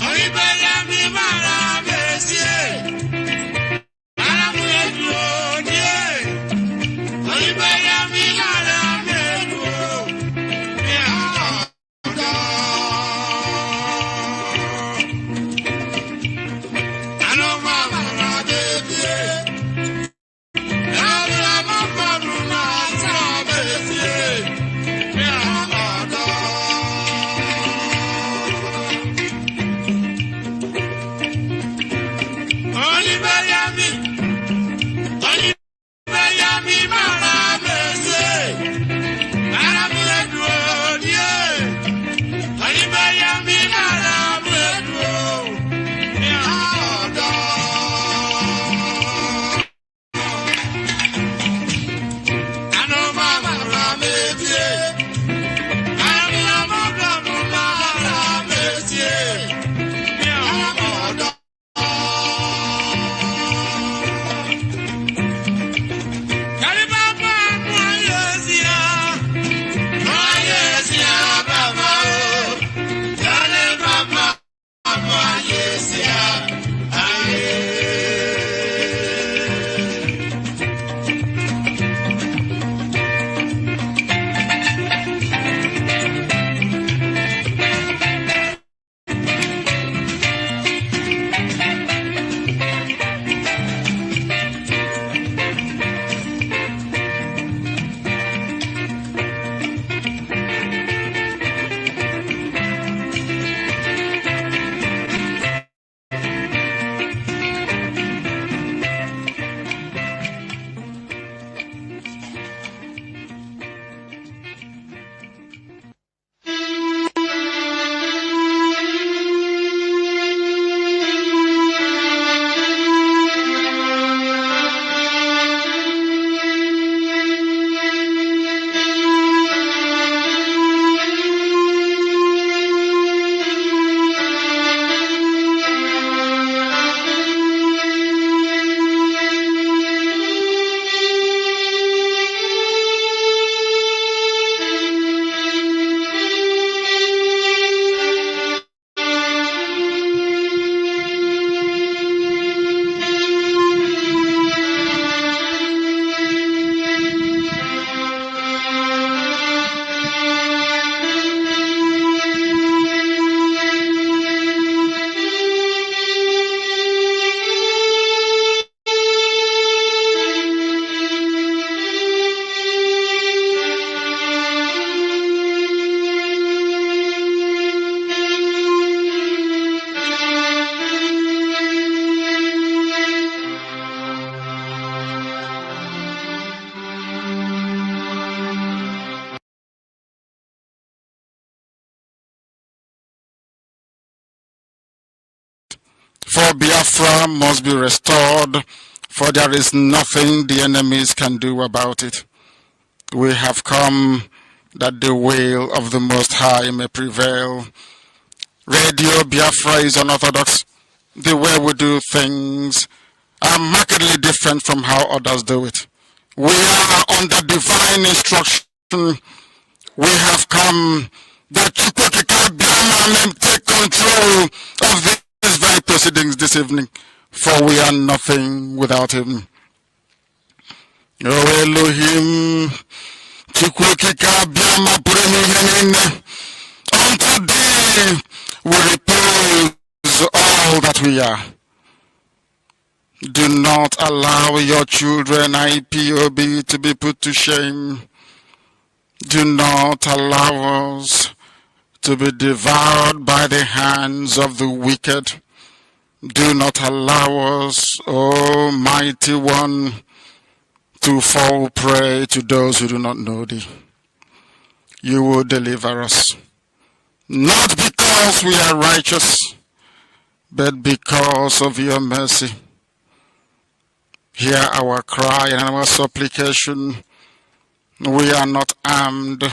Oibeyami, mara. For Biafra must be restored, for there is nothing the enemies can do about it. We have come that the will of the Most High may prevail. Radio Biafra is unorthodox. The way we do things are markedly different from how others do it. We are under divine instruction. We have come that Chukwuemka may take control of these very proceedings this evening, for we are nothing without him. O Elohim, Chukwuemka unto thee we repose all that we are. Do not allow your children, IPOB, to be put to shame. Do not allow us to be devoured by the hands of the wicked. Do not allow us, O mighty one, to fall prey to those who do not know thee. You will deliver us, not because we are righteous, but because of your mercy. Hear our cry and our supplication. We are not armed.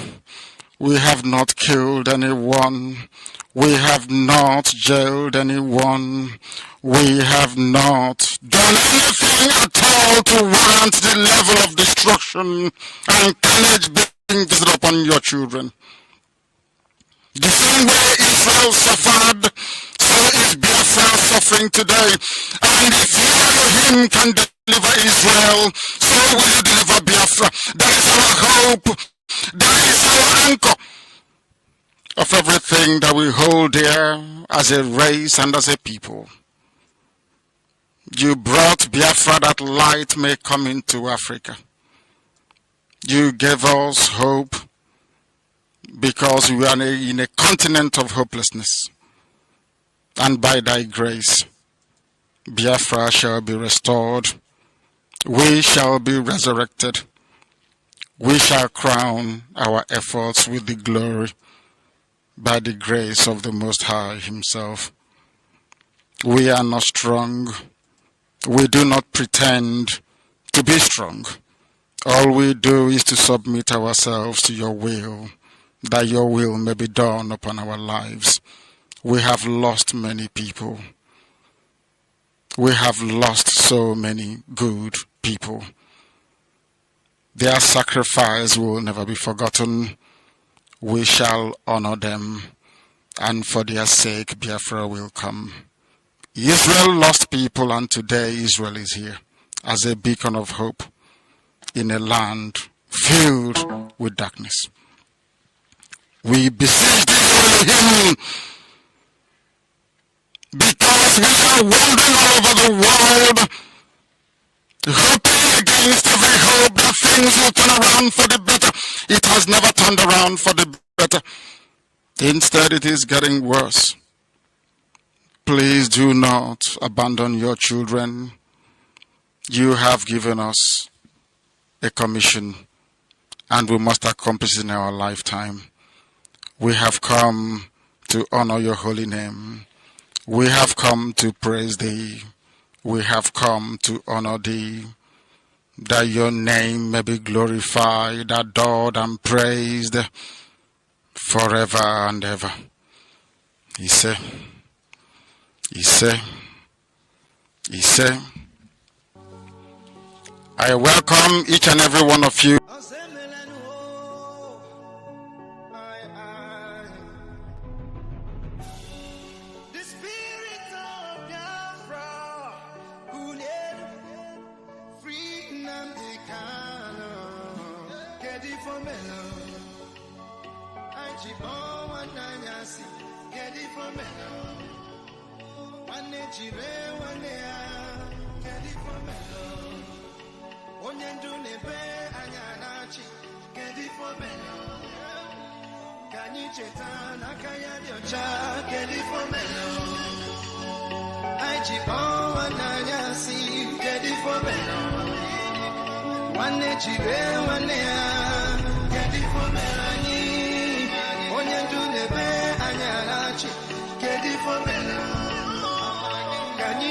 We have not killed anyone. We have not jailed anyone. We have not done anything at all to warrant the level of destruction and carnage being visited upon your children. The same way Israel suffered, so is Biafra suffering today. And if you, Elohim, can deliver Israel, so will you deliver Biafra. That is our hope. That is our anchor of everything that we hold dear as a race and as a people. You brought Biafra that light may come into Africa. You gave us hope because we are in a continent of hopelessness. And by thy grace, Biafra shall be restored. We shall be resurrected. We shall crown our efforts with the glory by the grace of the Most High himself. We are not strong. We do not pretend to be strong. All we do is to submit ourselves to your will, that your will may be done upon our lives. We have lost many people. We have lost so many good people. Their sacrifice will never be forgotten. We shall honor them, and for their sake Biafra will come. Israel lost people, and today Israel is here as a beacon of hope in a land filled with darkness. We beseech thee, Elohim, because we are wandering all over the world, hoping against every hope that things will turn around for the better. It has never turned around for the better. Instead, it is getting worse. Please do not abandon your children. You have given us a commission, and we must accomplish it in our lifetime. We have come to honor your holy name. We have come to praise thee. We have come to honor thee, that your name may be glorified, adored, and praised forever and ever. He said, I welcome each and every one of you.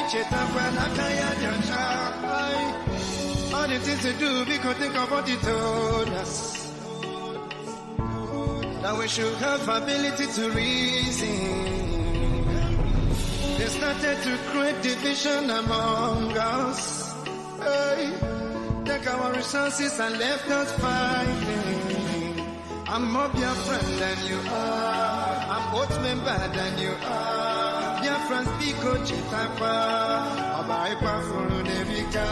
All the things to do, we could think of what he told us. That we should have ability to reason. They started to create division among us. Hey, take our resources and left us fighting. I'm more Biafra than you are. I'm both member than you are. Biafra speak Chitapa. Abaipa Furudevika.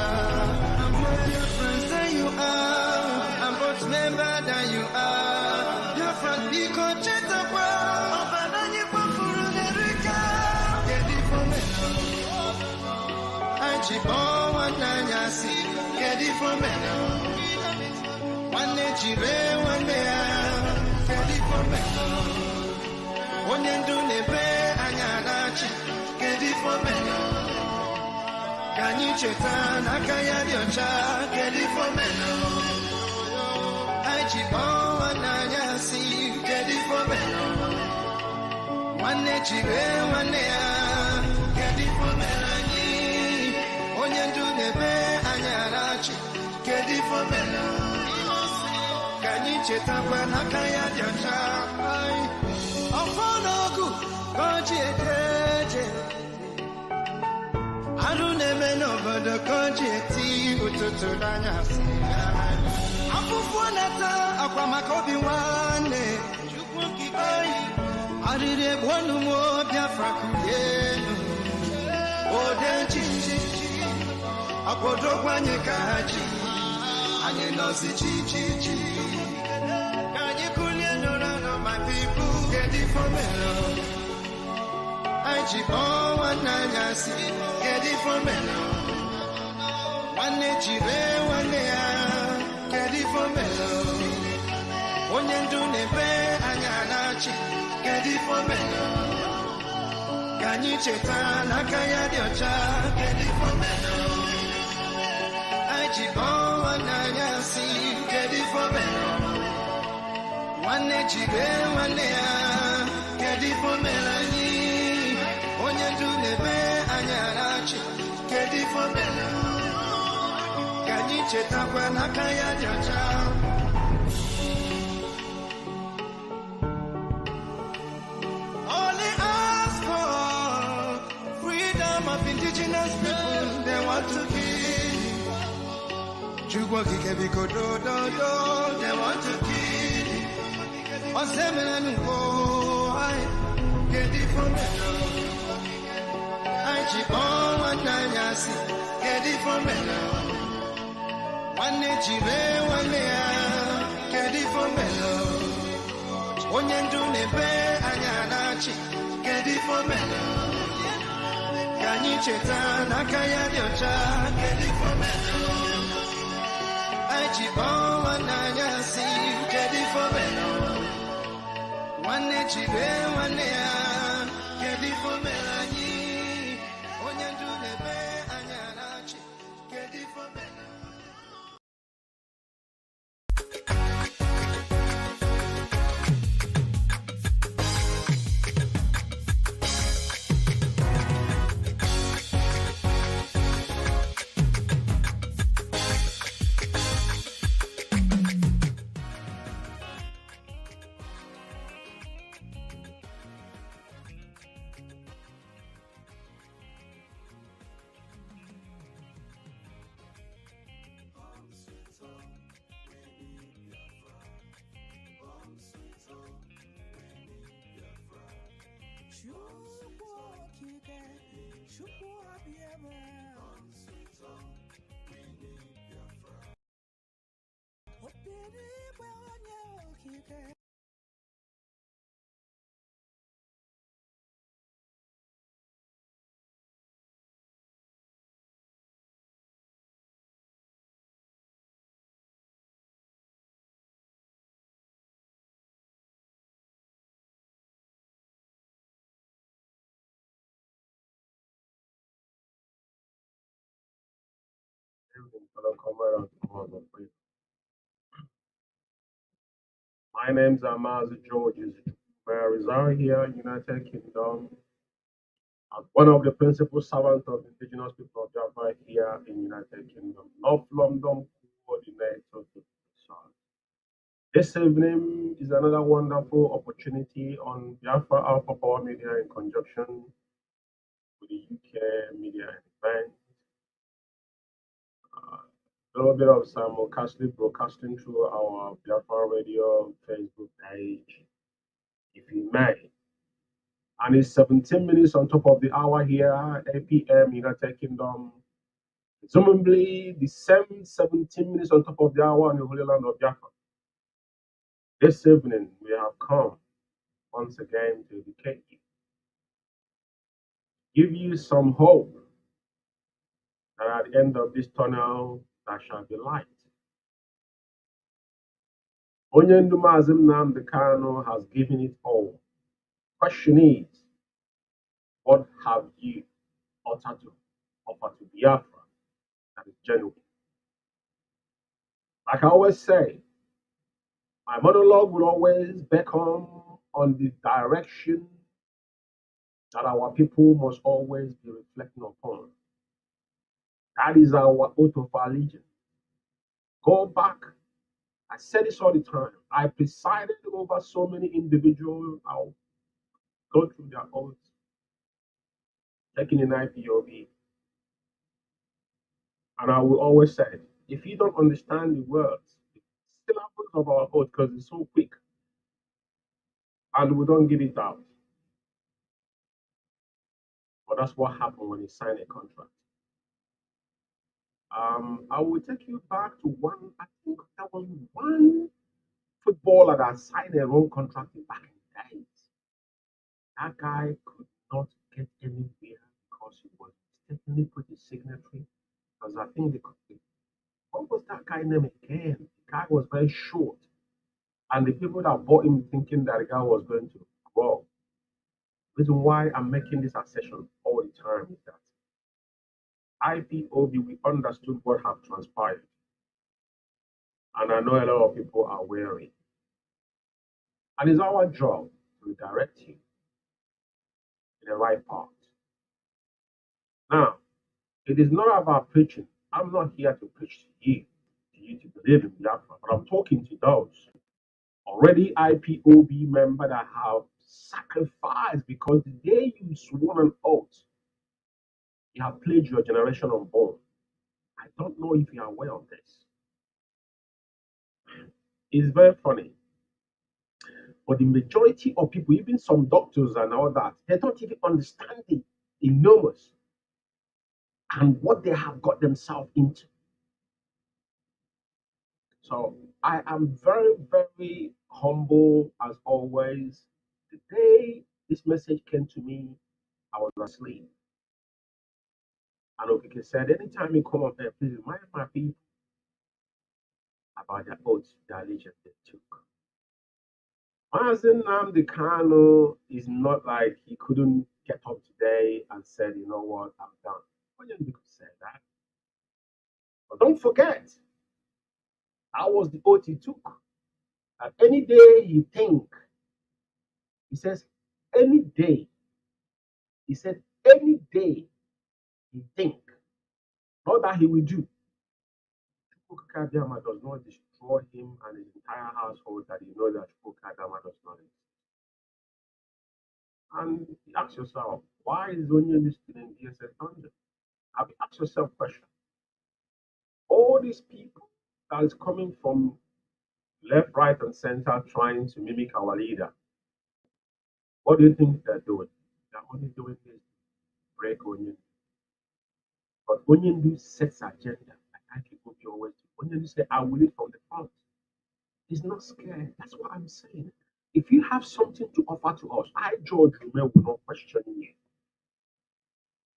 I'm more Biafra than you are. I'm both member than you are. Biafra speak Chitapa. Abaipa Furudevika. Get it for me. Achibo Wananyasi. Get it for me. One day, one day, ready for me. One day, do nebe anyanachi, ready for me. Can you chetan? Akaya diocha, ready for me. Ajibo anayasi, ready for me. One day, one day, ready for me. One day, do nebe anyanachi, ready for me. Kani chetakwa nakaya diocha Ofonoku Koji eteje Arune meno bodo koji eti Ututu danyasi Afufu nata Akwa makobi wane Chukwuemka Arire bwanu mo Biafra kuyenu Ode chichi Apodo kwanye kaji Anye nosi chichi my people get it for me. I chip on one nanyasi, get it for me. One day, one day, get it for me. One day, do nebe anyanachi, get it for me. Can you chetan? Akaya diocha, get it for me. I chip on one nanyasi, get it for me. One day, one day, get it for Melanie. When you do the bear and you're get it for Melanie. Can you check up when I can't your child? Only ask for freedom of indigenous people. They want to kill. Chukwuemka because they want to kill. Osemenu ko ai get it for me. I chibon wananyasi get it for me. One day one day get it for me. Onyendu nebe anyanachi get it for me. Kanyi cheta nakaya diocha get it for me. I chibon wananyasi get it for me. One day, one day, get it for Melanie. When you do the bear and you're get it for Fellow comrades of freedom. My name's Mazi Georges. Where I reside here, United Kingdom. as one of the principal servants of indigenous people of Biafra here in United Kingdom, North London coordinator to the South. This evening is another wonderful opportunity on Biafra Alpha Power Media in conjunction with the UK Media Event. A little bit of simulcastly broadcasting through our Biafra Radio Facebook page, if you may. And it's 17 minutes on top of the hour here, 8 p.m. United Kingdom. Presumably the same 17 minutes on top of the hour in the Holy Land of Biafra. This evening we have come once again to educate you, give you some hope that at the end of this tunnel there shall be light. Onyendu Mazi Nnamdi Kanu has given it all. Question is, what have you uttered to offer to Biafra that is genuine? Like I always say, my monologue will always beckon on the direction that our people must always be reflecting upon. That is our oath of allegiance. Go back. I say this all the time. I presided over so many individuals. I'll go through their oaths, taking an IPOB. And I will always say, if you don't understand the words, it still happens of our oath because it's so quick. And we don't give it out. But that's what happened when you sign a contract. I will take you back to one, I think there was one footballer that signed a wrong contract back in the days. That guy could not get anywhere because he was mistakenly put his signature. Because I think what was that guy name again? The guy was very short. And the people that bought him thinking that the guy was going to grow. The reason why I'm making this assertion all the time is that IPOB, we understood what had transpired. And I know a lot of people are wary. And it's our job to redirect you in the right path. Now, it is not about preaching. I'm not here to preach to you to believe in Biafra, but I'm talking to those already IPOB members that have sacrificed because the day you swore an oath, you have pledged your generation unborn. I don't know if you are aware of this. It's very funny. But the majority of people, even some doctors and all that, they don't even understand the enormous and what they have got themselves into. So I am very, very humble as always. The day this message came to me, I was asleep. And Okike said, anytime you come up there, please remind my people about the oaths, the allegiance they took. Mazi Nnamdi Kanu is not like he couldn't get up today and said, you know what, I'm done. Onyendu could say that. But don't forget, that was the oath he took. That any day he think, he says, any day, he said, any day he think, not that he will do. Chukwuemka does not destroy him and his entire household that he knows that Chukwuemka does not exist. And you ask yourself, why is Onyendu still in DSS dungeon? Have you asked yourself a question? All these people that is coming from left, right, and center trying to mimic our leader, what do you think they're doing? They're only doing this to break Onyendu. But Onyendu sets agenda. Like I keep always do. Onyendu say, I will lead from the front. He's not scared. That's what I'm saying. If you have something to offer to us, I, George Umeh, will not question you.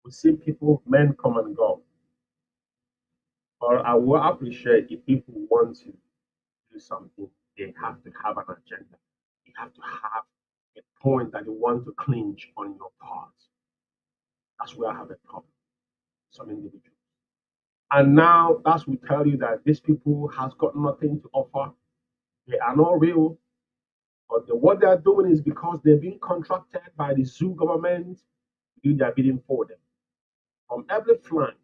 We see people, men come and go. But I will appreciate if people want to do something, they have to have an agenda. You have to have a point that you want to clinch on your part. That's where I have a problem. Some individuals. And now that's will tell you that these people has got nothing to offer. They are not real. But what they are doing is because they're being contracted by the zoo government, do their bidding for them. From every flank,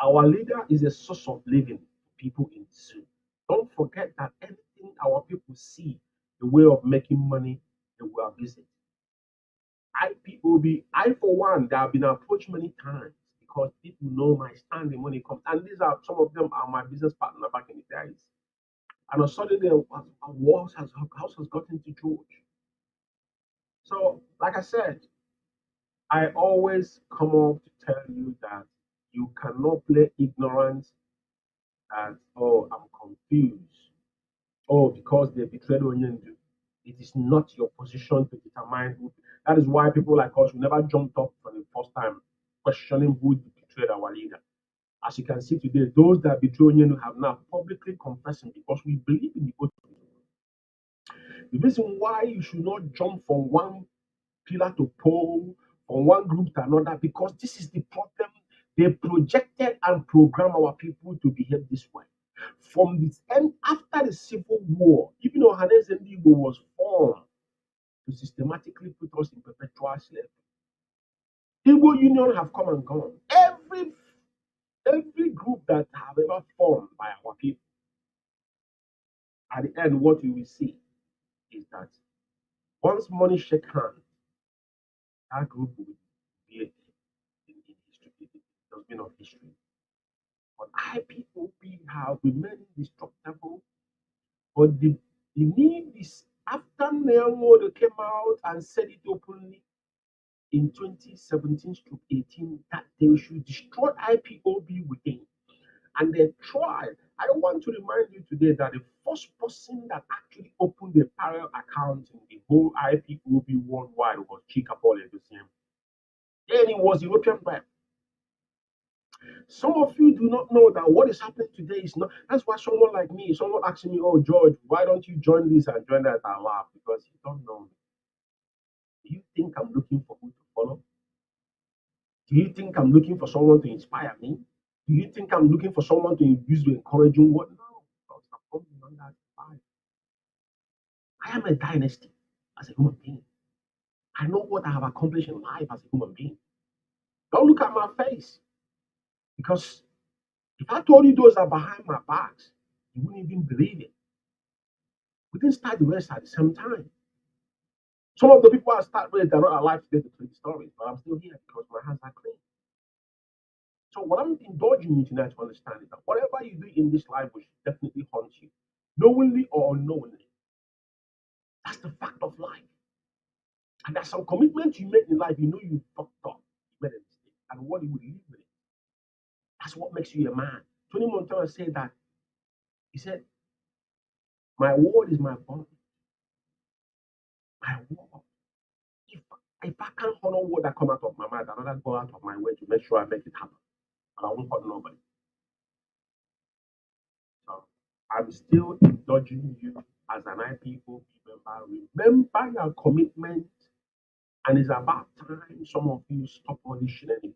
our leader is a source of living for people in Zoo. Don't forget that anything our people see, the way of making money, they will visit. IPOB, I for one, they have been approached many times because people know my standing when it comes. And these are some of them are my business partner back in the days. And suddenly a house has gotten to George. So, like I said, I always come up to tell you that you cannot play ignorance and oh, I'm confused. Oh, because they betrayed Onyendu. It is not your position to determine who. That is why people like us will never jumped up for the first time questioning who betrayed our leader. As you can see today, those that betrayed Onyendu have now publicly confessing because we believe in the oath. The reason why you should not jump from one pillar to pole, from one group to another, because this is the problem. They projected and programmed our people to behave this way. From the end, after the Civil War, even though Nnamdi was formed to systematically put us in perpetual slavery, Igbo Union have come and gone. Every group that have ever formed by our people, at the end, what you will see is that once money shake hands, that group will be in history, dustbin of history. But IPOB have remained indestructible. But the need is after Nelmo came out and said it openly in 2017-18 that they should destroy IPOB within. And they tried. I want to remind you today that the first person that actually opened a parallel account in the whole IPOB worldwide was Cabal. Then it was European web. Some of you do not know that what is happening today is not. That's why someone like me, someone asking me, "Oh, George, why don't you join this and join that?" I laugh because you don't know me. Do you think I'm looking for who to follow? Do you think I'm looking for someone to inspire me? Do you think I'm looking for someone to use the encouraging word? No, because I'm from beyond that life. I am a dynasty as a human being. I know what I have accomplished in life as a human being. Don't look at my face. Because if I told you those are behind my backs, you wouldn't even believe it. We didn't start the race at the same time. Some of the people I start with, they're not alive today to tell the stories, but I'm still here because my hands are clean. So what I'm indulging you tonight to understand is that whatever you do in this life will definitely haunt you, knowingly or unknowingly. That's the fact of life. And there's some commitments you make in life, you know you fucked up, you made a mistake, and what you would live with it. That's what makes you a man. Tony Montana said that. He said, "My word is my bond. My word. If I can't honor what that come out of my mouth, I'd rather go out of my way to make sure I make it happen. And I won't hurt nobody." So I'm still indulging you as an IPOB member. Remember your commitment, and it's about time some of you stop all this shenanigans.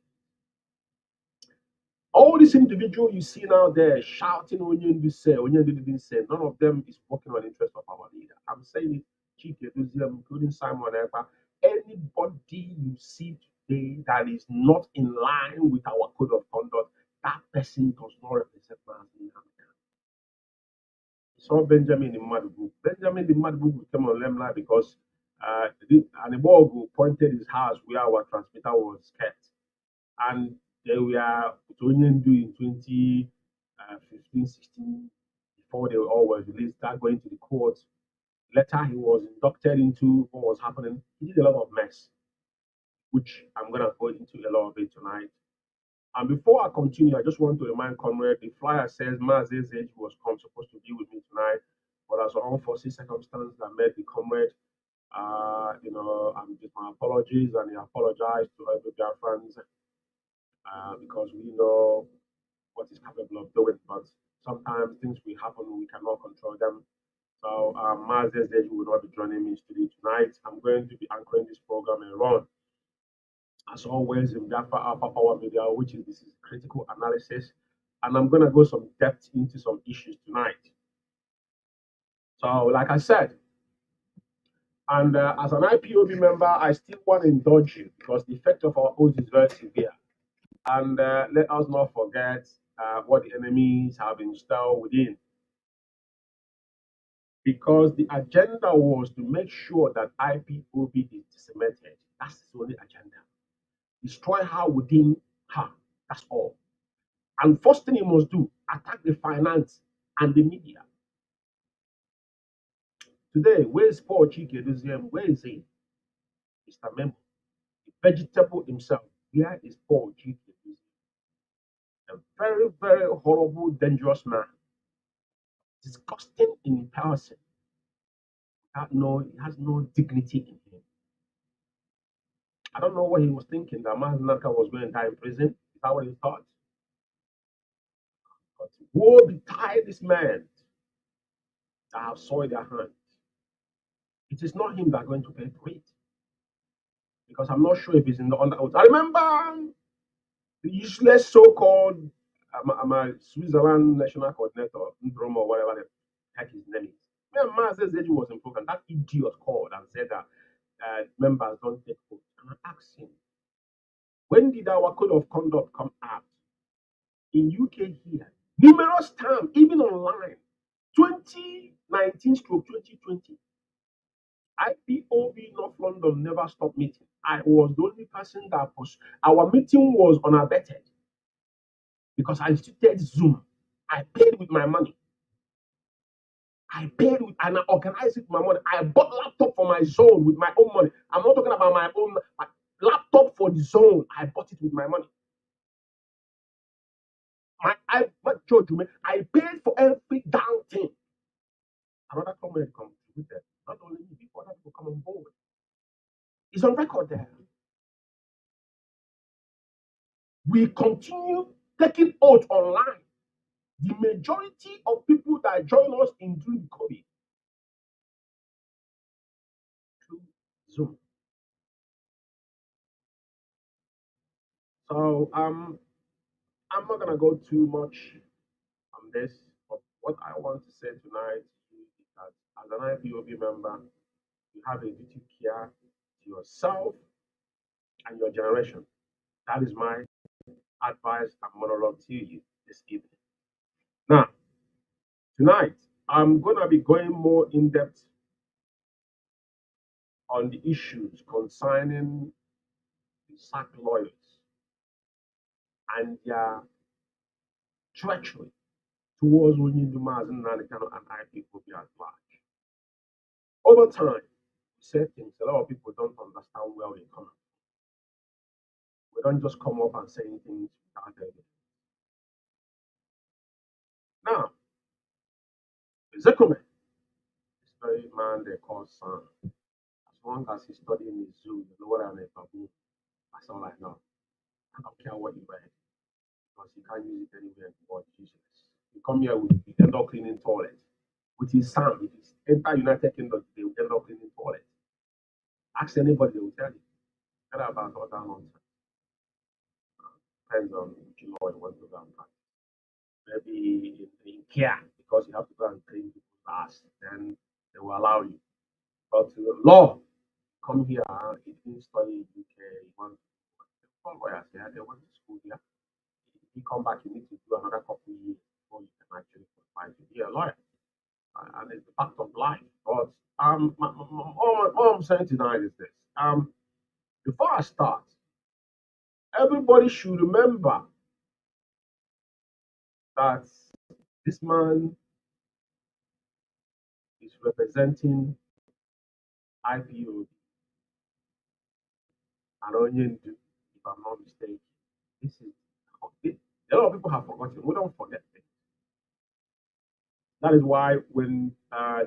All these individuals you see now there shouting Onyendu say, Onyendu didn't say, none of them is working on the interest of our leader. I'm saying it, Chike, including Simon Ekpa. Anybody you see today that is not in line with our code of conduct, that person does not represent Mazi Umeh. Saw Benjamin in Madugu. Benjamin in Madugu came on Lemla because Anibogu pointed his house where our transmitter was kept. And they were doing in 2015, 16, before they all were released, start going to the court. Later, he was inducted into what was happening. He did a lot of mess, which I'm going to go into a lot of it tonight. And before I continue, I just want to remind Comrade, the flyer says Mazi Ezeji was supposed to be with me tonight, but as an unforeseen circumstance that made the Comrade, I'm just my apologies, and I apologize to every Biafrans because we know what is capable of doing, but sometimes things will happen, we cannot control them. So Mazi Ezeji will not be joining me in studio tonight. I'm going to be anchoring this program and run. As always, in Biafra Alpha Power Media, which is this is critical analysis, and I'm going to go some depth into some issues tonight. So, like I said, And as an IPOB member, I still want to indulge you because the effect of our oath is very severe. And let us not forget what the enemies have installed within. Because the agenda was to make sure that IPOB is decimated. That's the only agenda. Destroy her within her. That's all. And first thing he must do, attack the finance and the media. Today, where is Paul Chike? Where is he? Mr. Memo, the vegetable himself. Where is Paul Chike? A very, very horrible, dangerous man. Disgusting in person. He has no dignity in him. I don't know what he was thinking, that Mazi Umeh was going to die in prison. Is that what he thought? But woe betide this man that have soiled their hands. It is not him that are going to pay for it. Because I'm not sure if he's in the under oath. I remember the useless so-called Switzerland national coordinator, Ndrom or whatever the heck his name is. When Mazi Ezeji was in program, that idiot called and said that members don't take votes. And I asked him, when did our code of conduct come out? In UK here, numerous times, even online, 2019/2020, IPOB North London never stopped meeting. I was the only person that was, our meeting was unabated because I instituted Zoom. I paid with my money. I paid with, and I organized it with my money. I bought laptop for my zone with my own money. I'm not talking about my own laptop for the zone. I bought it with my money. I paid for every damn thing. Another comment contributed. Not only me, before other people come on board. It's on record there. We continue taking oath online. The majority of people that join us in during COVID through Zoom. So I'm not gonna go too much on this, but what I want to say tonight is that as an IPOB member, you have a duty of care to yourself and your generation. That is my advice and monologue to you this evening. Now, tonight, I'm going to be going more in depth on the issues concerning the SAC lawyers and their treachery towards Mazi Umeh and IPOB at large. Over time, we say things a lot of people don't understand where we come from. We don't just come up and say things without evidence. Now, Chukwuemka is very man they call son. As long as he's studying his zoo, you know what I mean? That's all I know. I don't care what you read, because you can't use it anywhere but useless. You come here with the end up cleaning toilet. With his son, if he's enter United Kingdom, they will end up cleaning toilet. Ask anybody, they will tell you. Tell about all that nonsense. Depends on which law you want to go and practice. Maybe in care, because you have to go and clean people's ass, then they will allow you. But law, come here, he didn't study in UK, he wants lawyers here, they went to school here. If you come back, you need to do another couple of years before you can actually qualify to be a lawyer. And it's the fact of life. But all I'm saying tonight is this. Before I start, everybody should remember that this man is representing IPOB, Anointed, if I'm not mistaken. This is a lot of people have forgotten. We don't forget things. That is why when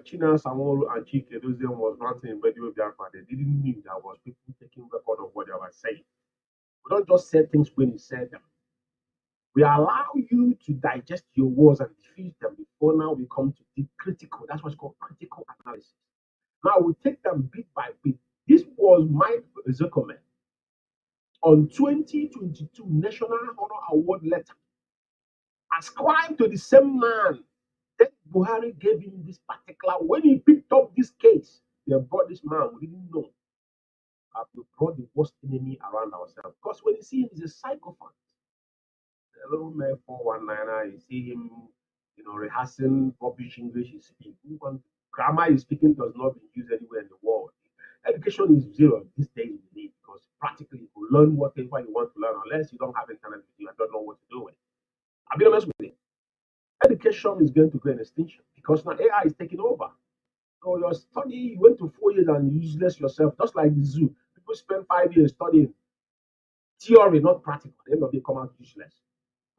China Samolu and Chike Doziem was ranting in Radio Biafra, they didn't mean there was people taking record of what they were saying. We don't just say things when you say them. We allow you to digest your words and defeat them before now we come to the critical. That's what's called critical analysis. Now we take them bit by bit. This was Mike Chukwuemka on 2022 National Honor Award letter ascribed to the same man that Buhari gave him this particular, when he picked up this case, they brought this man, we didn't know. We brought the worst enemy around ourselves. Because when you see him, he's a psychopath. Hello, man, 419, you see him, rehearsing rubbish English he speaks. Grammar he's speaking does not be used anywhere in the world. Education is zero these days we need, because practically you can learn whatever you want to learn unless you don't have internet with you and don't know what to do with. I'll be honest with you. Education is going to go in extinction because now AI is taking over. So your study, you went to 4 years and useless yourself, just like the zoo. People spend 5 years studying theory, not practical. At the end of the day, come out useless.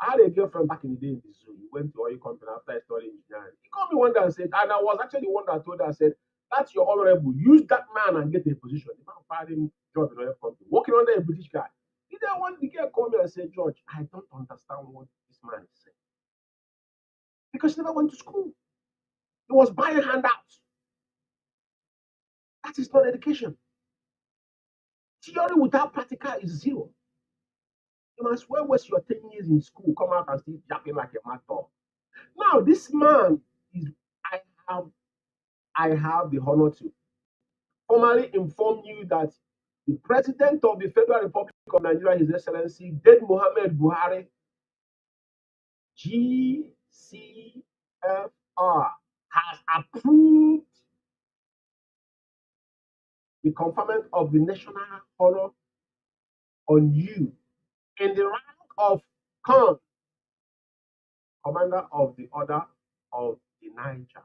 I had a girlfriend back in the day in the zoo. He went to oil company after studying engineering. He called me one day and said, and I was actually the one that told her, I said, that's your honorable. Use that man and get a position. The man fired him, job in oil company, working under a British guy. He then one the girl called me and said, George, I don't understand what this man is saying. Because he never went to school. He was buying handouts. That is not education. Theory without practical is zero. You must well waste your 10 years in school, come out and still yapping like a mad dog. Now, this man is, I have the honor to formally inform you that the President of the Federal Republic of Nigeria, His Excellency, Dead Mohammed Buhari, GCFR, has approved the conferment of the national honor on you in the rank of Khan, Commander of the Order of the Niger.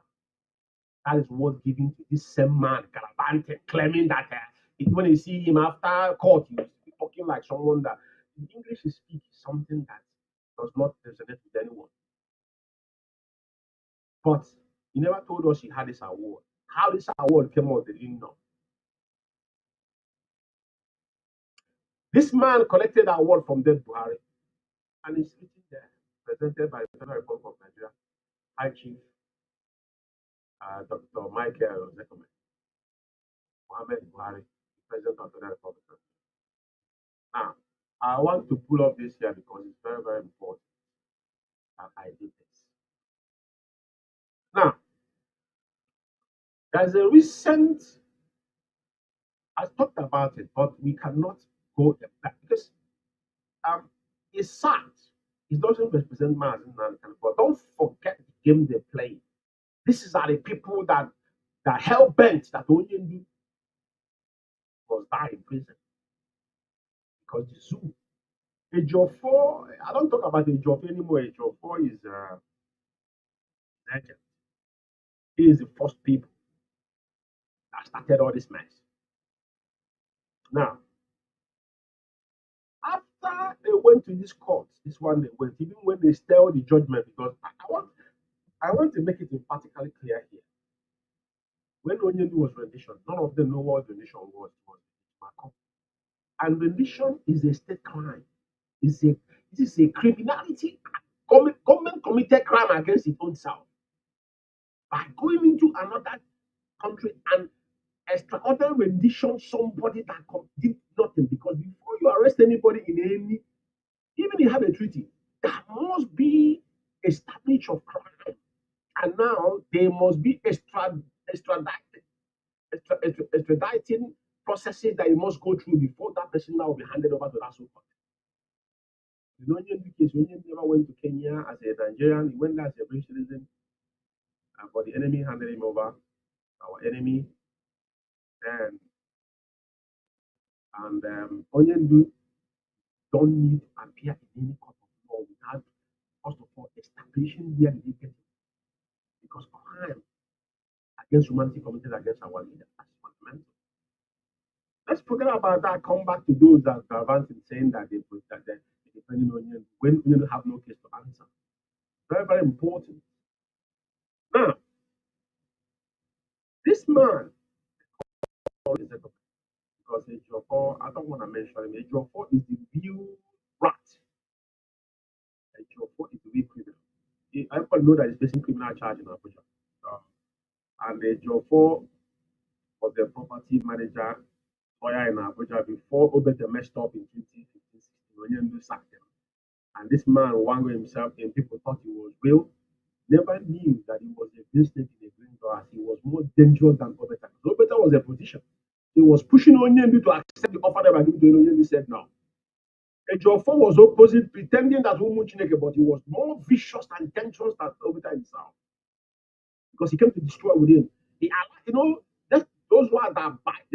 That is what's given to this same man, Galabante, claiming that when you see him after court, he was talking like someone that the English he speaks is something that does not resonate with anyone. But he never told us he had this award. How this award came out, they didn't know. This man collected the award from Dead Buhari, and it's sitting there, presented by the Federal Republic of Nigeria, High Chief Dr. Michael Zekome, Mohammed Buhari, the President of the Federal Republic of Nigeria. Now, I want to pull up this here because it's very, very important that I did this. Now, there's a recent, I talked about it, but we cannot go back because it's sad. It doesn't represent Mazi Umeh, but don't forget the game they play. This is are the people that hell bent that Onyendu must die in prison because the zoo. Ejiofor, I don't talk about Ejiofor anymore. Ejiofor is legend. He is the first people that started all this mess. Now, after they went to this court, this one they went, even when they stole the judgment, because I want to make it emphatically clear here. When Onyendu was rendition, none of them know what rendition was. And rendition is a state crime. This is a criminality, government committed crime against its own self. By going into another country and extraordinary rendition somebody that did nothing, because before you arrest anybody in any, even if you have a treaty, there must be a establishment of crime, and now they must be extraditing processes that you must go through before that person now will be handed over to that court. The Onyendu case, Onyendu never went to Kenya as a Nigerian. He went there as a British citizen, but the enemy handed him over. Our enemy, and Onyendu don't need to appear in any court of law without, first of all, establishing where they get it. Because crime against humanity committed against our leader is fundamental. Let's forget about that. Come back to those that are advancing, saying that they're depending on Onyendu when Onyendu have no case to answer. Very, very important. Now, this man, because Ejiofor, I don't want to mention him. Ejiofor is the real rat. Ejiofor is the real criminal. Everybody know that he's facing criminal charge in Abuja. And Ejiofor was the property manager lawyer in Abuja before Obete messed up in 2015-16. Onyendu sacked him. And this man wangled himself in. People thought he was real. never knew that he was a green snake in a green grass. He was more dangerous than Obeta. Obeta was a politician. He was pushing Nnamdi to accept the offer they were giving to him. Nnamdi said no. Ejiofor was opposite, pretending that Chineke, but he was more vicious and dangerous than Obeta himself. Because he came to destroy within. He, those ones that bite,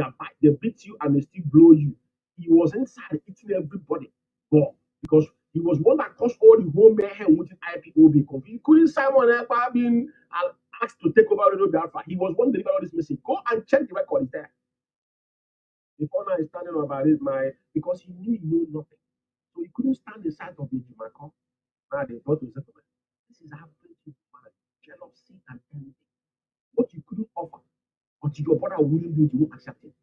they beat you and they still blow you. He was inside eating everybody. But because he was one that caused all the whole mayhem within IPOB. He couldn't Simon Ekpa being asked to take over Radio Biafra. He was one deliver all this message. Go and check the record, it's there. Before now he's standing about it, because he knew he knew nothing. So he couldn't stand the sight of the Jimako. Now they brought to settlement. This is how you man, jealousy and envy. What you couldn't offer, but your brother wouldn't do it, you won't accept it.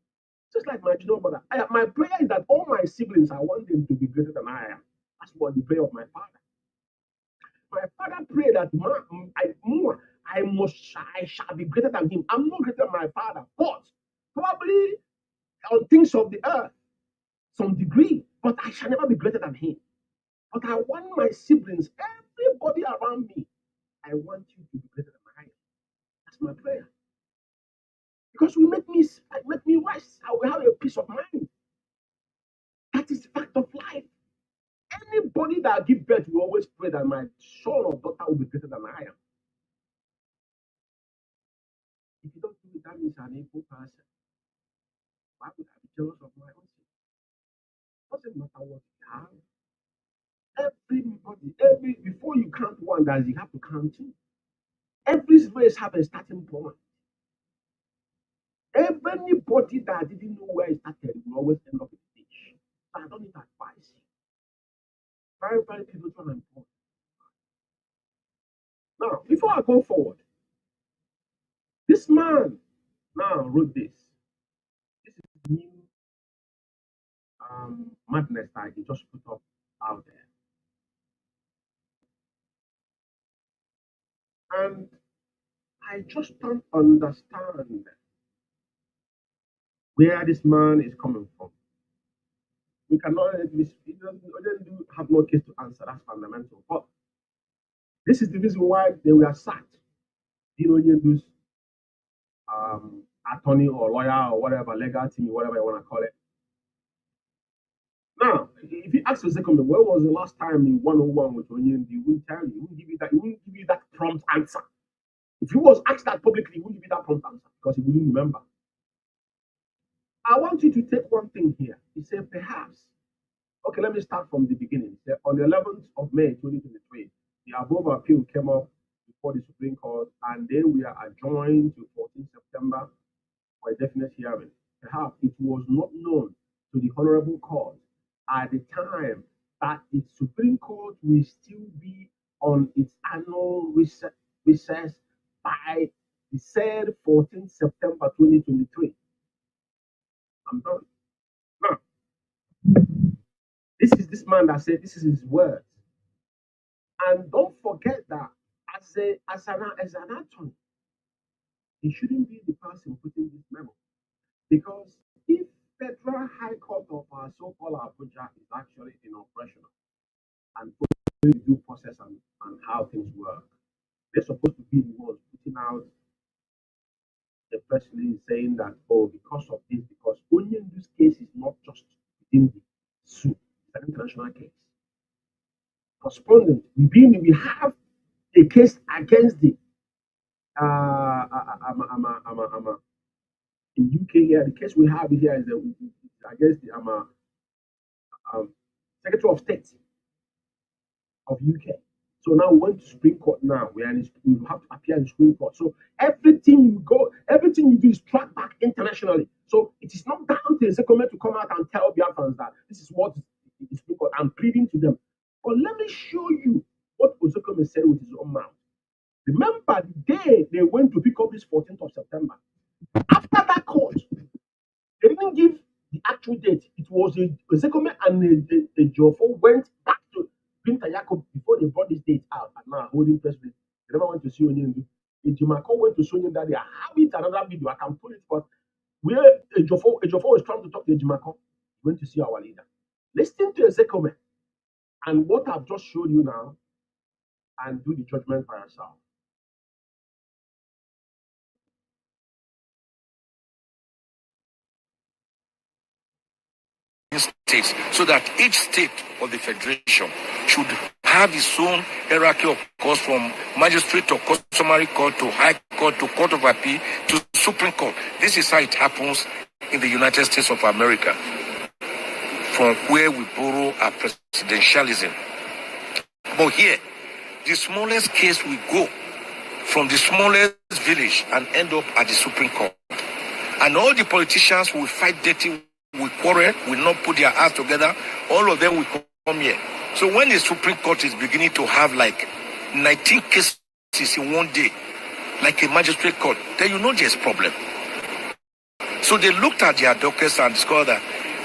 Just like my junior brother. My prayer is that all my siblings, I want them to be greater than I am. That's what the prayer of my father. My father prayed that I shall be greater than him. I'm not greater than my father, but probably on things of the earth, some degree, but I shall never be greater than him. But I want my siblings, everybody around me, I want you to be greater than I am. That's my prayer. Because it will make me rest. I will have a peace of mind. That is the fact of life. Anybody that gives birth will always pray that my son or daughter will be greater than I am. If you don't do it, that means an evil person. Why would I be jealous of my own sin? Doesn't matter what you have. Everybody, before you count one, that you have to count two. Every race have a starting point. Anybody that didn't know where it started will always end up in the ditch. So I don't need to advise you. Very, very pivotal and important. Now, before I go forward, this man now wrote this. This is new madness that he just put up out there. And I just don't understand where this man is coming from. We cannot, he doesn't have no case to answer. That's fundamental. But this is the reason why they were sacked. This attorney or lawyer or whatever, legal team, whatever you want to call it. Now, if you ask Ezeji, when was the last time you one-on-one with Nnamdi, he wouldn't tell you. He wouldn't give you that prompt answer. If he was asked that publicly, he wouldn't give you that prompt answer because he wouldn't remember. I want you to take one thing here. He said, perhaps. Okay, let me start from the beginning. On the 11th of May 2023, the above appeal came up before the Supreme Court, and then we are adjourned to 14 September for a definite hearing. Perhaps it was not known to the Honorable Court at the time that the Supreme Court will still be on its annual recess by the said 14 September 2023. I'm done. Now, this is this man that said this is his words. And don't forget that as an attorney, he shouldn't be the person putting this memo. Because if Federal High Court of our so-called Abuja is actually operational and following the due process and how things work, they're supposed to be the ones putting out the press release saying that, oh, because of this, because only in this case is not just within the suit, it's an international case. Correspondent, we have a case against the in UK here. The case we have here is against the Secretary of State of UK. So now we went to Supreme Court. Now we have to appear in Supreme Court. So everything you do is tracked back internationally. So it is not down to the Ezeji to come out and tell Biafrans that this is what the Supreme Court. I'm pleading to them. But let me show you what Ezeji said with his own mouth. Remember the day they went to pick up this 14th of September. After that court, they didn't give the actual date. It was Ezeji and Ejiofor went back to Binta Yacob before they brought this date out and now holding press release. They never went to see Nnamdi. Ejimako went to Sonia that day. I have it another video. I can pull it, but where Ejiofor was trying to talk to Ejimako, went to see our leader. Listen to Ezeji and what I've just showed you now, and do the judgment by yourself. states, so that each state of the federation should have its own hierarchy of courts, from magistrate to customary court to high court to court of appeal to Supreme Court. This is how it happens in the United States of America, from where we borrow our presidentialism. But here, the smallest case will go from the smallest village and end up at the Supreme Court. And all the politicians will fight dirty, will quarrel, will not put their hands together. All of them will come here. So when the Supreme Court is beginning to have like 19 cases in one day, like a magistrate court, then you know there's problem. So they looked at their dockets and discovered that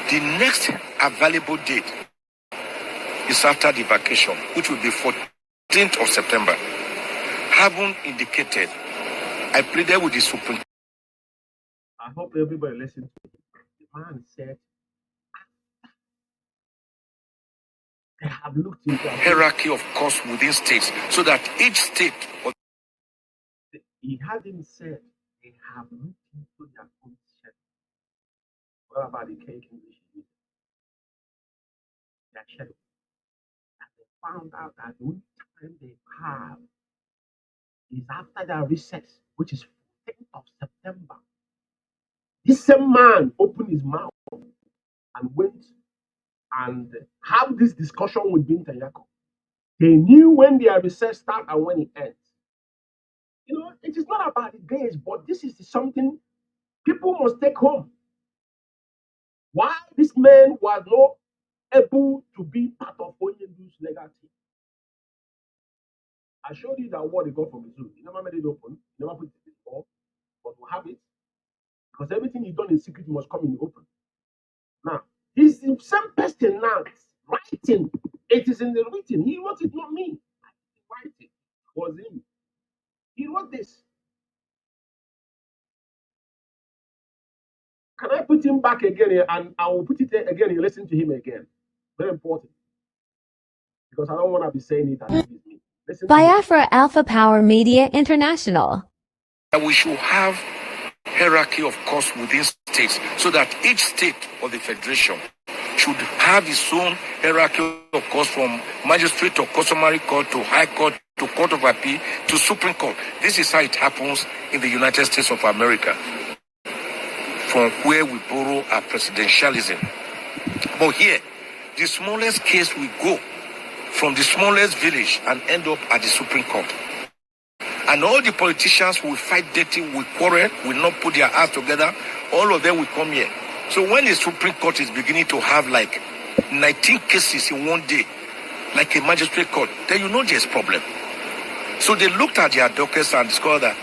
the next available date is after the vacation, which will be 14th of September. Having indicated, I pleaded with the Supreme Court. I hope everybody listened to it. The man said, they have looked into hierarchy of courts within states, so that each state. He hadn't said they have looked into their own schedule. What about the cake English? Their schedule. And they found out that the only time they have is after their recess, which is 14th of September. This same man opened his mouth and went and have this discussion with Binta Yako. They knew when their recess starts and when it ends. You know, it is not about the days, but this is something people must take home. Why this man was not able to be part of Onyendu's legacy. I showed you that what he got from the zoo. He never made it open, he never put it before, but we have it. Because everything he's done in secret must come in the open. Now, he's the same person now writing. It is in the written. He wrote it, not me. I didn't write it. It was him. He wrote this. Can I put him back again here? And I will put it there again and listen to him again. Very important. Because I don't want to be saying it as it is me. Listen Biafra Alpha Power Media International. We should have hierarchy of courts within states, so that each state of the federation should have its own hierarchy of courts, from magistrate to customary court to high court to court of appeal to Supreme Court. This is how it happens in the United States of America, from where we borrow our presidentialism. But here, the smallest case will go from the smallest village and end up at the Supreme Court. And all the politicians will fight dirty, will quarrel, will not put their hands together. All of them will come here. So when the Supreme Court is beginning to have like 19 cases in one day, like a magistrate court, then you know there's problem. So they looked at their dockets and discovered that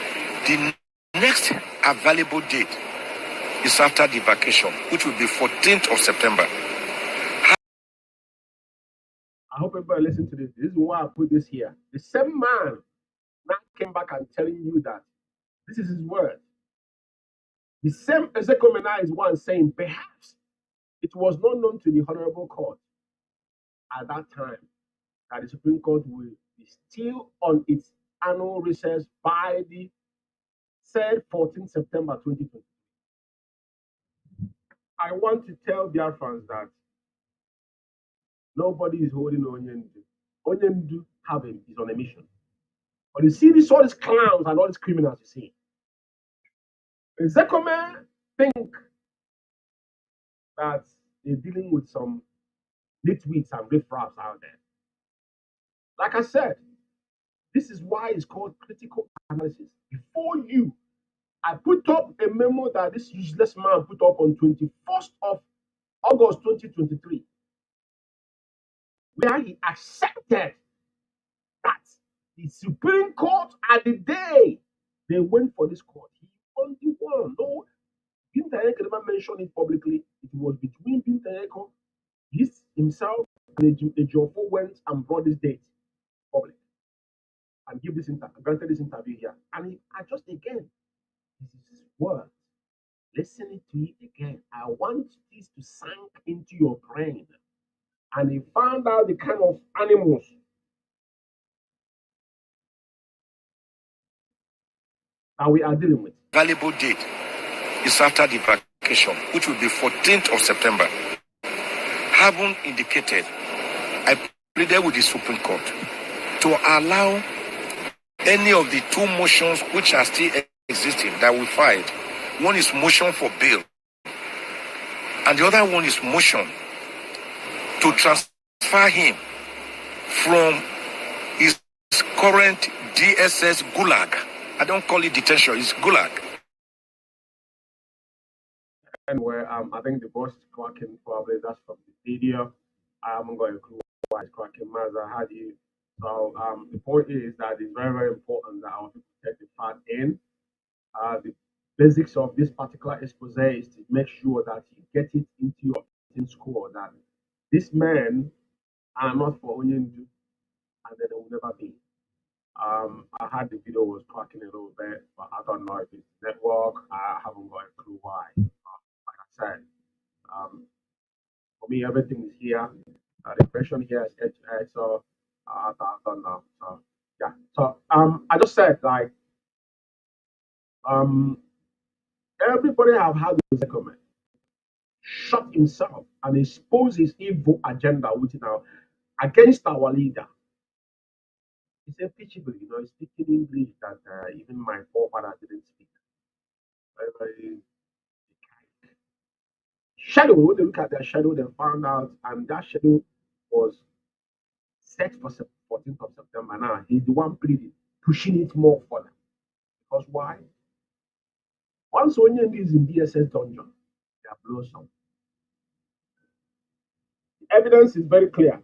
the next available date is after the vacation, which will be 14th of September. I hope everybody listen to this. This is why I put this here. The same man now came back and telling you that this is his word. The same Ezeji is one saying perhaps it was not known to the Honorable Court at that time that the Supreme Court will be still on its annual recess by the said 14th September 2020. I want to tell Biafrans that nobody is holding Onyendu. Onyendu is on a mission. But you see all these clowns and all these criminals you see. Ezeji think that they're dealing with some nitwits and riffraffs out there. Like I said, this is why it's called critical analysis. Before you, I put up a memo that this useless man put up on 21st of August 2023, where he accepted that the Supreme Court at the day they went for this court, he won the one. No, Binta Yako never mentioned it publicly. It was between Binta Yako, himself, and Ejiofor went and brought this date public and granted this interview here. And he adjusted again. This is his word. Listen to it again. I want this to sink into your brain. And he found out the kind of animals that we are dealing with. Valuable date is after the vacation, which will be 14th of September. haven't indicated, I pleaded with the Supreme Court to allow any of the two motions which are still existing that we filed. One is motion for bail, and the other one is motion to transfer him from his current DSS gulag. I don't call it detention, it's gulag. And where I think the boss is cracking, probably that's from the video. I haven't got a clue why it's cracking. Mazi, how do you? So the point is that it's very, very important that our people take the part in. The basics of this particular expose is to make sure that you get it into your in score that these men are not for Onyendu and that they will never be. I had the video was cracking a little bit, but I don't know if it's network. I haven't got a clue why. Like I said, for me, everything is here. The question here is edge to edge, so I don't know. So yeah. So I just said like everybody have had this comment. Shut himself and expose his evil agenda within against our leader. He said pitchable, he's speaking English that even my forefather didn't speak. Very, very shadow. When they look at their shadow, they found out, and that shadow was set for 14th of September. Now he's the one pleading, pushing it more further. Because why? Once Onyemdi is in DSS dungeon, they are blossom. The evidence is very clear.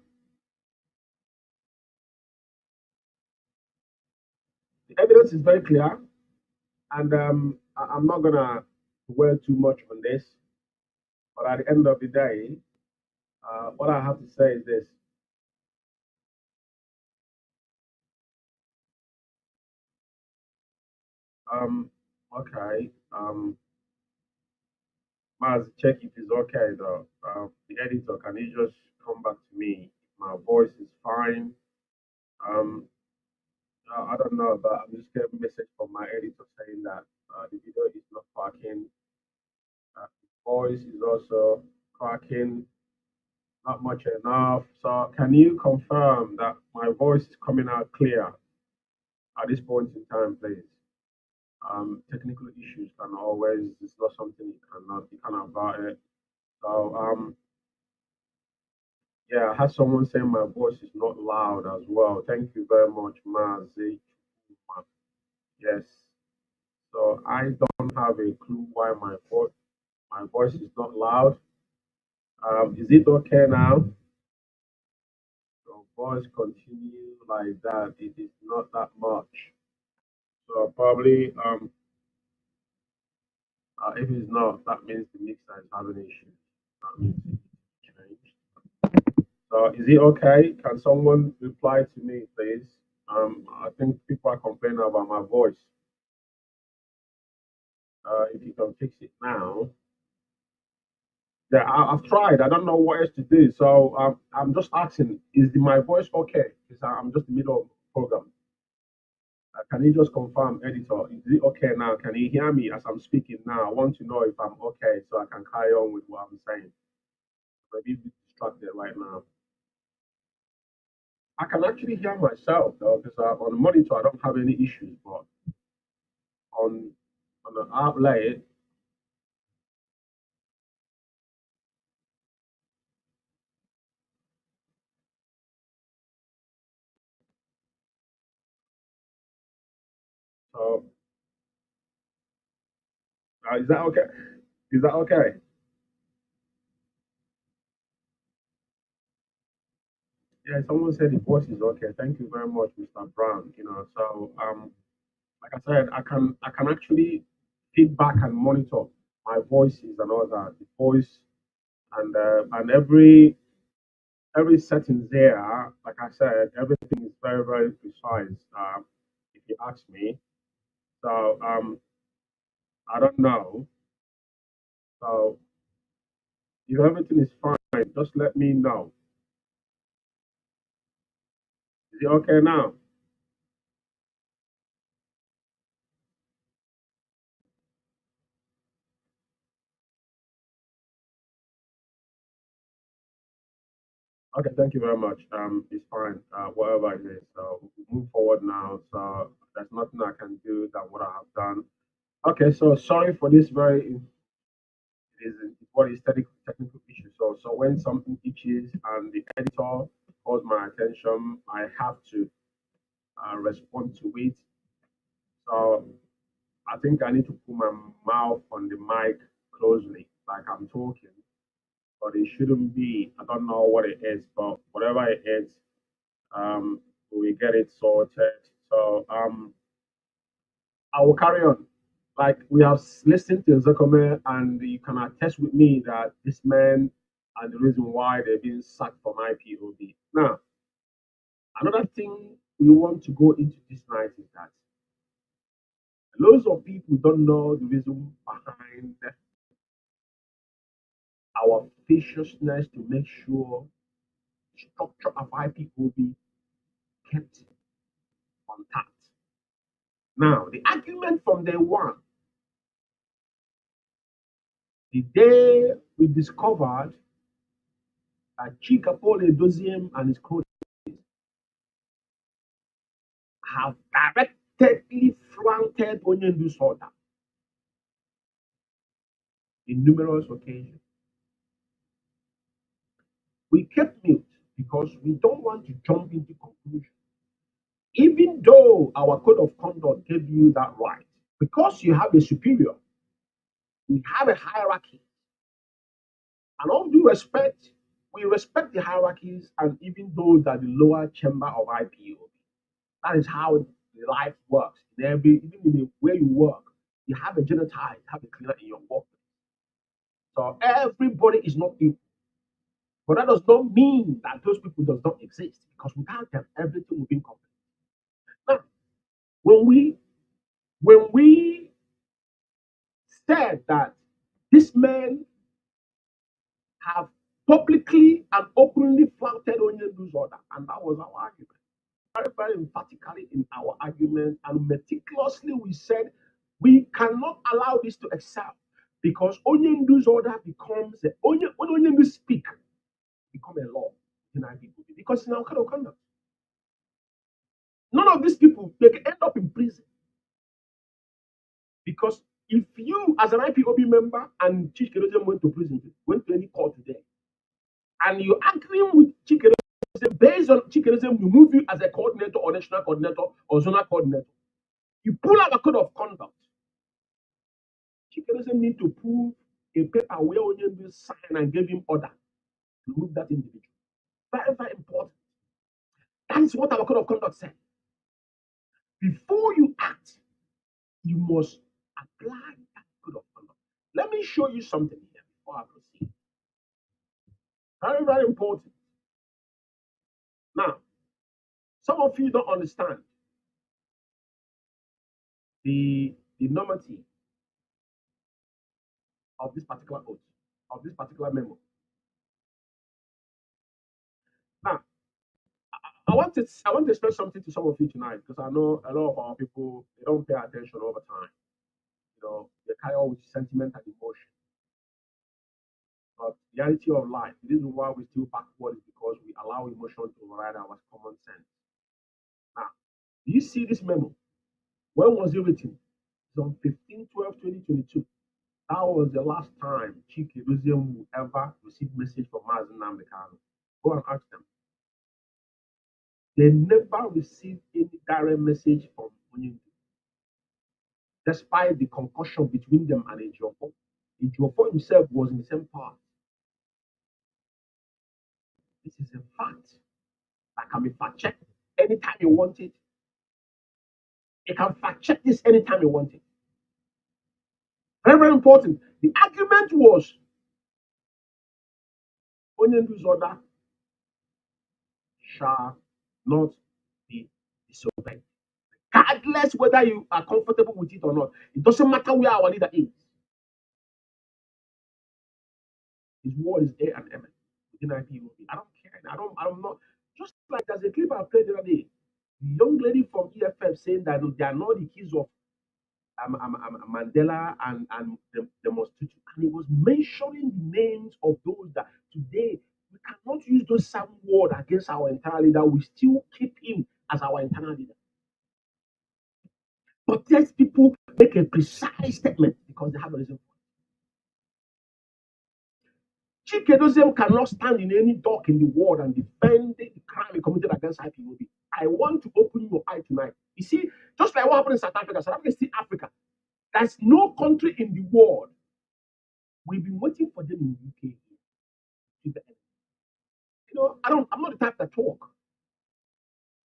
The evidence is very clear, and I'm not gonna dwell too much on this. But at the end of the day, what I have to say is this. Okay. Maz, check if it's okay though. The editor, can you just come back to me? My voice is fine. I don't know, but I'm just getting a message from my editor saying that the video is not cracking. The voice is also cracking, not much enough. So can you confirm that my voice is coming out clear at this point in time, please? Technical issues can always, it's not something you cannot avoid it. So yeah, I had someone saying my voice is not loud as well. Thank you very much, Mazi. Yes. So I don't have a clue why my voice is not loud. Is it okay now? So voice continue like that. It is not that much. So probably if it's not, that means the mixer is having issues. That means it's changed. So is it okay? Can someone reply to me, please? I think people are complaining about my voice. If you can fix it now. Yeah, I've tried. I don't know what else to do. So I'm just asking, is my voice okay? Because I'm just in the middle of the program. Can you just confirm, editor? Is it okay now? Can you hear me as I'm speaking now? I want to know if I'm okay so I can carry on with what I'm saying. Maybe be distracted right now. I can actually hear myself though, because on the monitor I don't have any issues, but on the outlet, so is that okay? Is that okay? Yeah, someone said the voice is okay. Thank you very much, Mr. Brown. So like I said, I can actually feedback and monitor my voices and all that. The voice and every setting there, like I said, everything is very, very precise. If you ask me. So I don't know. So if everything is fine, just let me know. Is it okay now? Okay, thank you very much. It's fine. Whatever it is, so we'll move forward now. So there's nothing I can do than what I have done. Okay, so sorry for this very is what is technical issue. So when something itches and the editor calls my attention, I have to respond to it. So I think I need to put my mouth on the mic closely, like I'm talking, but it shouldn't be. I don't know what it is, but whatever it is, we get it sorted. So I will carry on. Like we have listened to Zakome, and you can attest with me that this man and the reason why they're being sacked from IPOB. Now, another thing we want to go into this night is that loads of people don't know the reason behind our viciousness to make sure the structure of IPOB kept intact. Now, the argument from day one, the day we discovered that Chikapole Doziem and his colleagues have directly flaunted Onyendu's order in numerous occasions. We kept mute because we don't want to jump into conclusions, even though our code of conduct gave you that right. Because you have a superior, we have a hierarchy. And all due respect, we respect the hierarchies and even those that the lower chamber of IPOB. That is how life works. Even in the way you work, you have a genotype, you have a cleaner in your work. So everybody is not equal. But that does not mean that those people does not exist, because without them, everything will be incomplete. Now, when we said that this man have publicly and openly flouted Onyendu's order, and that was our argument. Very, very emphatically in our argument, and meticulously we said we cannot allow this to excel, because Onyendu's order becomes when Onyendu speak, become a law in IPOB, because in our code of conduct. None of these people, they can end up in prison. Because if you, as an IPOB member, and Chikerozem went to prison, went to any court today, and you're agreeing with Chikerozem, based on Chikerozem, we move you as a coordinator or national coordinator or zonal coordinator, you pull out a code of conduct. Chikerozem need to prove a paper where Onyendu signed and gave him order to remove that individual. Very, very important. That is what our code of conduct said. Before you act, you must apply that code of conduct. Let me show you something here before I proceed. Very, very important. Now, some of you don't understand the enormity of this particular oath, of this particular memo. Now, I want to express something to some of you tonight, because I know a lot of our people, they don't pay attention all the time. You know, they carry on with sentiment and emotion. But the reality of life, the reason why we still backward is because we allow emotion to override our common sense. Now, do you see this memo? When was it written? It's on 15/12/2022. That was the last time Chikerozem will ever receive message from Mazi Umeh. Go and ask them. They never received any direct message from Onyendu, despite the concussion between them and Ejiofor. Ejiofor himself was in the same part. This is a fact that can be fact-checked anytime you want it. You can fact-check this anytime you want it. Very, very important. The argument was Onyendu's order shall not be disobeyed. Regardless whether you are comfortable with it or not. It doesn't matter where our leader is. His word is A and amen within IPOB. I don't care. I'm not. Just like there's a clip I played the other day. The young lady from EFF saying that they are not the kids of Mandela and the Mostutu. And he was mentioning the names of those that today We cannot use those same words against our internal leader. We still keep him as our internal leader. But these people make a precise statement because they have a reason for it. Chike cannot stand in any dock in the world and defend the crime committed against IPOB. I want to open your eye tonight. You see, just like what happened in South Africa is still Africa. There's no country in the world. We've been waiting for them in the UK. You know, I'm not the type that talk.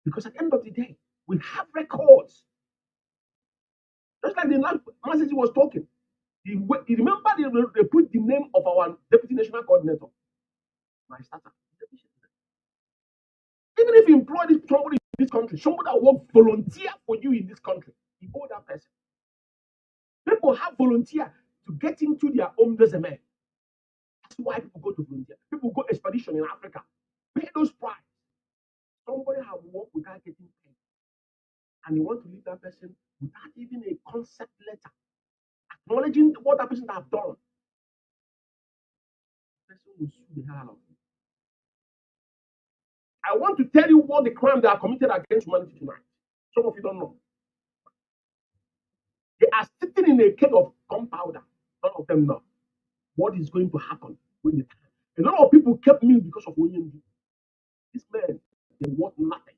Because at the end of the day, we have records. Just like the last message was talking. You remember they put the name of our deputy national coordinator. My starter. Even if you employ somebody in this country, somebody that will volunteer for you in this country, you owe that person. People have volunteer to get into their own resume. That's why people go to volunteer. People go expedition in Africa. Pay those price. Somebody have worked without getting paid. And you want to leave that person without even a concept letter, acknowledging what that person have done. The person will sue the hell out of you. I want to tell you what the crime they are committed against humanity tonight. Some of you don't know. They are sitting in a cave of gunpowder. None of them know what is going to happen when the time. A lot of people kept me because of Nnamdi. These men, they want nothing.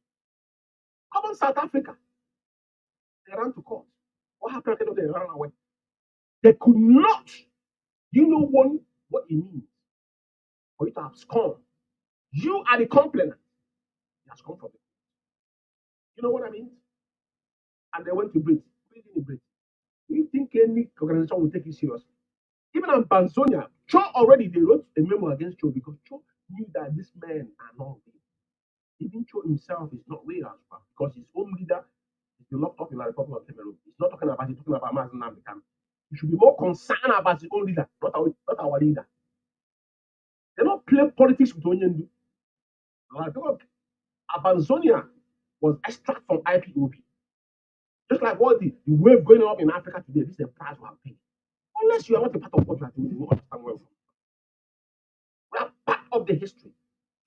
Come on, South Africa. They ran to court. What happened? They ran away. They could not. You know what it means for you to have scorn. You are the complainant. He has come from it. You know what I mean? And they went to Brit. Do you think any organization will take it seriously? Even in Banzonia, Cho already they wrote a memo against Cho because Cho knew that these men are not real. Even Cho himself is not real as well because his own leader is locked up in the Republic of Cameroon. He's not talking about Mazi Umeh. He should be more concerned about his own leader, not our leader. They don't play politics with Onyendu. Abanzonia was extract from IPOB. Just like what the wave going up in Africa today, this is the price we have paid. Unless you are not a part of what you are doing, you won't understand where we are part of the history.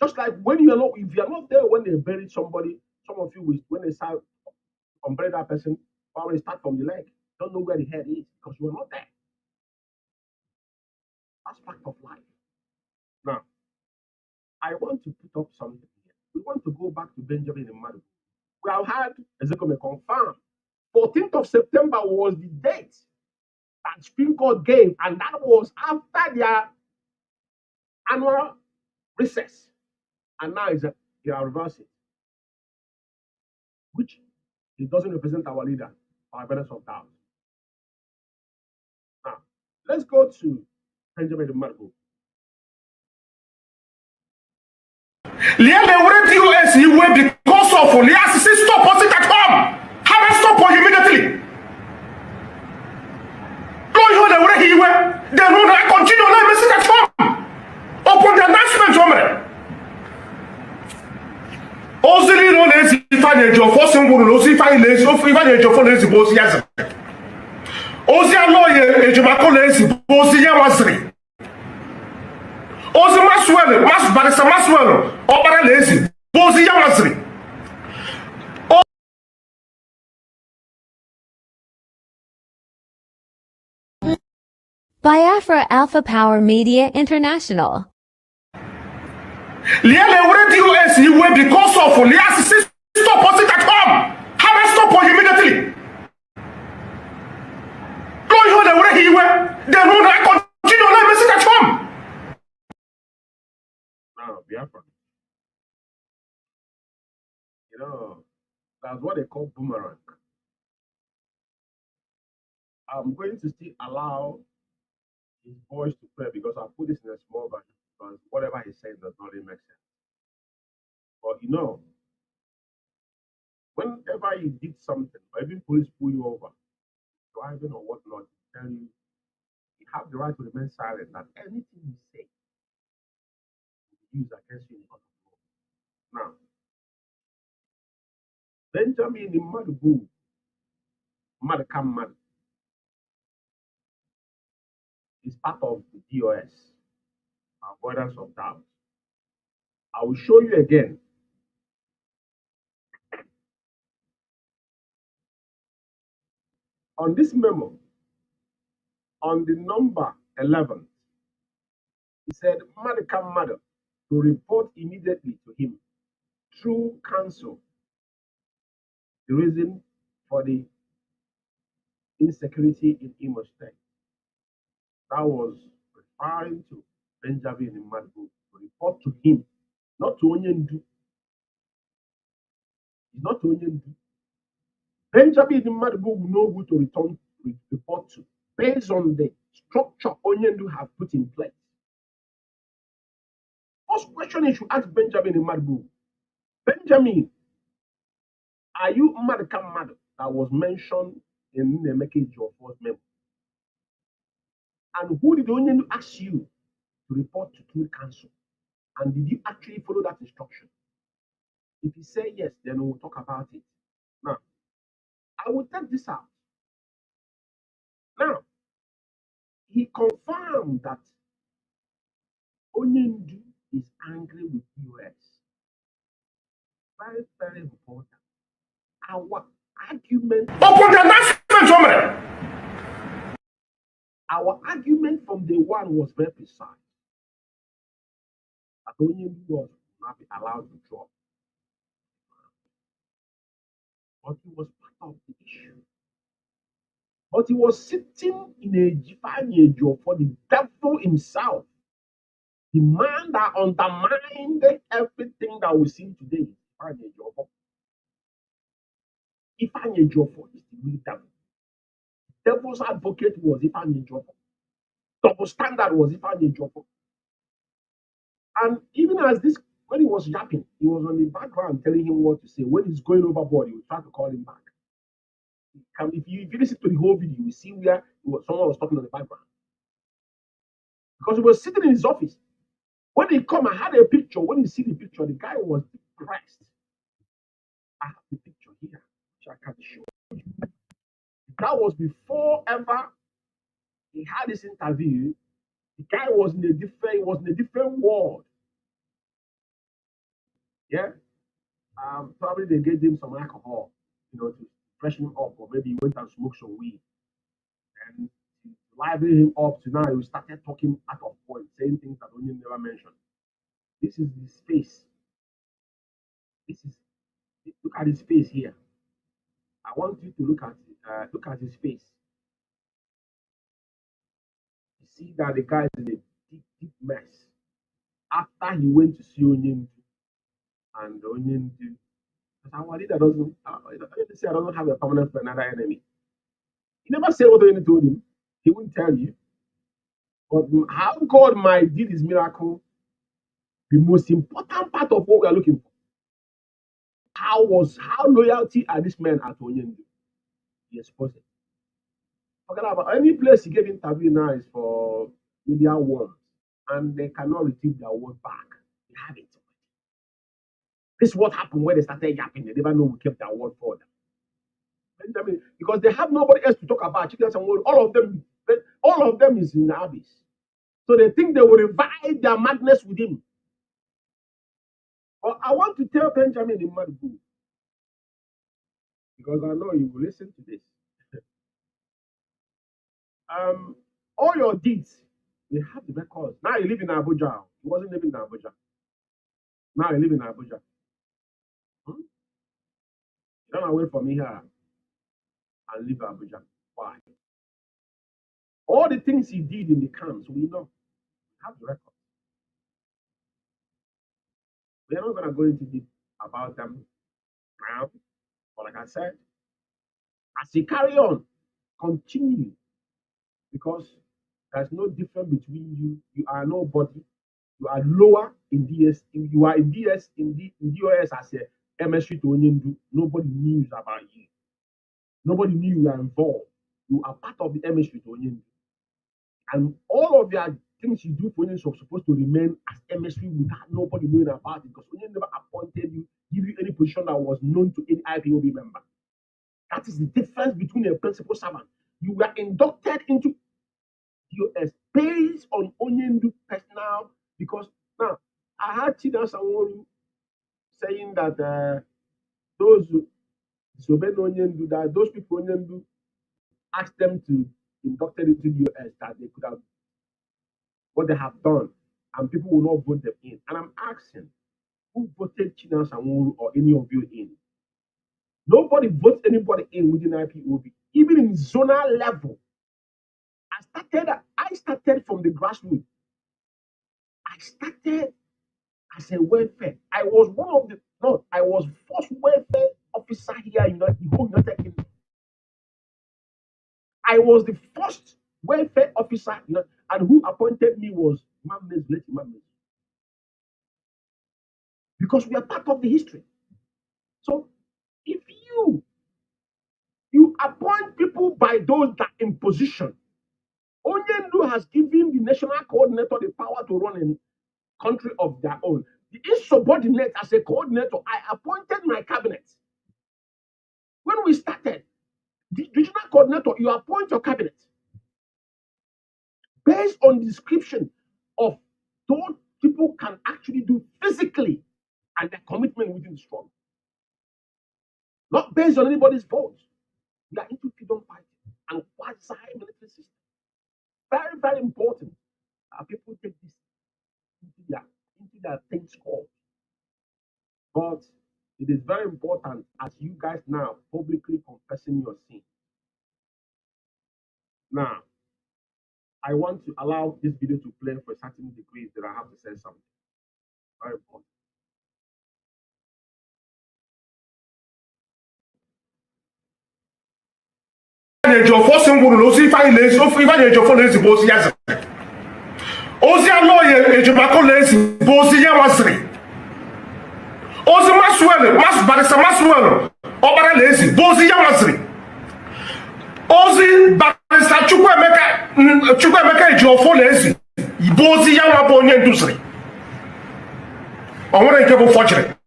Just like when you are not, if you are not there when they buried somebody, some of you when they start bury that person, or when they start from the leg, don't know where the head is because you are not there. That's part of life. Now, I want to put up something here. We want to go back to Benjamin and Madu. We have had Ezeji confirm 14th of September was the date that Supreme Court gave, and that was after their annual recess. And now they are reversing, which it doesn't represent our leader, our evidence of doubt. Now, let's go to Benjamin Madu. US you will because of Lias stop it at home. Have a stop for immediately. No, you know where he went. Then when I continue, let me sit at home. Open the announcement, woman. Ozili no lazy find your force and will see find lazy of even your phone lazy boss yes. Ozia lawyer and Jamaica lazy boss yamazri. Ozi Maswell, Barista Maswell, Opera Lazy, Bozi Yamazri. Biafra Alpha Power Media International. Liale Radio US you will because of Lias stop it at home. Have a stop for immediately. No, you know where he went. Then when I continue, let me sit at home. Now, Biafra. You know, that's what they call boomerang. I'm going to still allow his voice to play because I put this in a small version because whatever he's saying does not really make sense. But you know, whenever you did something, or even police pull you over, driving or whatnot, tell you have the right to remain silent, that anything you say will be used against you in court of law. Now, Benjamin Madu, Madakam is part of the DOS, avoidance of doubt. I will show you again. On this memo, on the number 11, he said, Madam Mother to report immediately to him through counsel the reason for the insecurity in Imo State. That was referring to Benjamin Nnamdi to report to him, not to Onyendu. Not to Onyendu. Benjamin Nnamdi will know who to report to based on the structure Onyendu have put in place. First question you should ask Benjamin Nnamdi, Benjamin, are you Madam Mother that was mentioned in the message of first memo? And who did Onyendu ask you to report to through council? And did you actually follow that instruction? If you say yes, then we'll talk about it. Now, I will take this out. Now, he confirmed that Onyendu is angry with US. Very, very important. Our argument. Our argument from day one was very precise. That Onyendu was not be allowed to drop. But he was part of the issue. But he was sitting in a Jifanyejo for the devil himself. The man that undermined everything that we see today. Ifeanyi is the real devil. Devil's advocate was Ifeanyi. Double standard was Ifeanyi. And even as this, when he was yapping, he was on the background telling him what to say. When he's going overboard, he would try to call him back. If you listen to the whole video, you see where someone was talking on the background. Because he was sitting in his office. When he come, I had a picture. When you see the picture, the guy was depressed. I have the picture here, which I can show you. That was before ever he had this interview. The guy was in a different world. Yeah. Probably they gave him some alcohol, to freshen him up, or maybe he went and smoked some weed. And to liven him up to now, he started talking out of point, saying things that Onyendu never mentioned. This is his face. Look at his face here. I want you to look at his face. You see that the guy is in a deep mess. After he went to see Onyendu, and Onyendu, our leader doesn't have a permanent friend, another enemy. He never said what Onyendu told him. He wouldn't tell you. But how God might do this miracle, the most important part of what we are looking for. How loyalty are these men at Onyendu? He exposed it. Forget about any place he gave interview now is for media one, and they cannot retrieve their word back. They have it. This is what happened when they started yapping. They never know we kept their word for them. Benjamin, because they have nobody else to talk about. All of them is in the abyss. So they think they will revive their madness with him. But I want to tell Benjamin Nnamdi, because I know you will listen to this. All your deeds, they have the records. Now you live in Abuja. He wasn't living in Abuja. Now you live in Abuja. You run away from here and leave Abuja. Why? All the things he did in the camps, we know. We have the record. We're not going to go into deep about them now. But like I said, as you carry on, continue. Because there's no difference between you. You are nobody. You are lower in DS. You are in DS in DOS as a MSC to Onyendu. Nobody knew about you. Nobody knew you are involved. You are part of the MSC to Onyendu. And all of your things you do for Onyendu are supposed to remain as MSC without nobody knowing about it. Because Onyendu never appointed you, give you any position that was known to any IPOB member. That is the difference between a principal servant. You were inducted into DOS based on Onyendu personal, because now I had China someone saying that those who disobey Onyendu, that those people Onyendu asked them to induct into the US, that they could have what they have done, and people will not vote them in. And I'm asking, who voted China Sanwo or any of you in? Nobody votes anybody in within IPOB, even in zonal level. I started from the grassroots. I started as a welfare. I was one of the I was first welfare officer here in the whole United Kingdom. I was the first welfare officer, and who appointed me was Mammes, late Mammes. Because we are part of the history. So if you appoint people by those that in position, Onyendu has given the national coordinator the power to run a country of their own. The insubordinate, as a coordinator, I appointed my cabinet. When we started, the regional coordinator, you appoint your cabinet based on the description of what people can actually do physically and their commitment within the struggle. Not based on anybody's vote. We are into freedom fighting and quasi-military system. Very, very important. People take this into their things called. But it is very important as you guys now publicly confessing your sin. Now, I want to allow this video to play for a certain degree that I have to say something. Very important. Ozi Maswell, Barista Maswell, Obara Lazy, Bozi Yamasri. Ozi Barista Chukwuemka Jofo Lazy, Bozi Yamaponian Dusri. I want to give fortunate.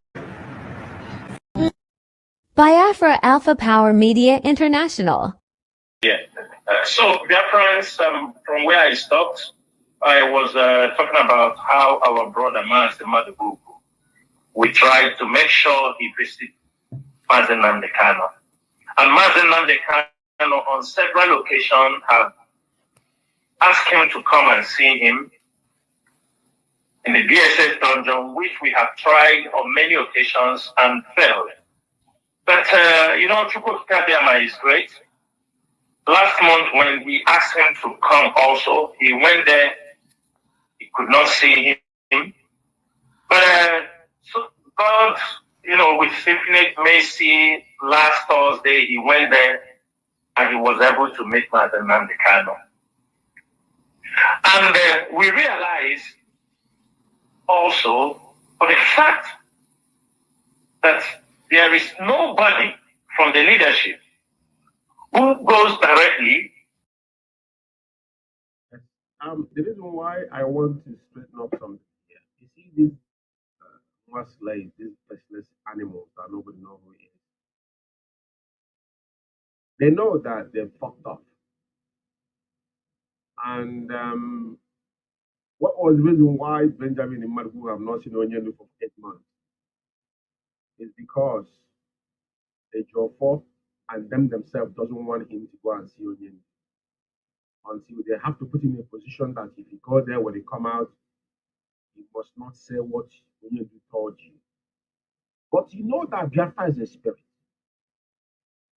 Biafra Alpha Power Media International. Yeah. So, Biafrans, from where I stopped, I was talking about how our brother Mazi Umeh, we tried to make sure he visited Mazi Nnamdi. And Mazi Nnamdi on several occasions have asked him to come and see him in the DSS dungeon, which we have tried on many occasions and failed. But, Chukwuemka is great. Last month when we asked him to come also, he went there. He could not see him. But so God, with infinite mercy, last Thursday he went there and he was able to meet Mazi Nnamdi. And we realized also for the fact that there is nobody from the leadership who goes directly. The reason why I want to straighten up something here, you see these slaves, these faceless animals that nobody knows who is. They know that they're fucked up. And what was the reason why Benjamin and Madibu have not seen Onyendu for 8 months? Is because the Jofo and them themselves doesn't want him to go and see Onyendu until they have to put him in a position that if he goes there when they come out, he must not say what Onyendu told you. But you know that Biafra is a spirit.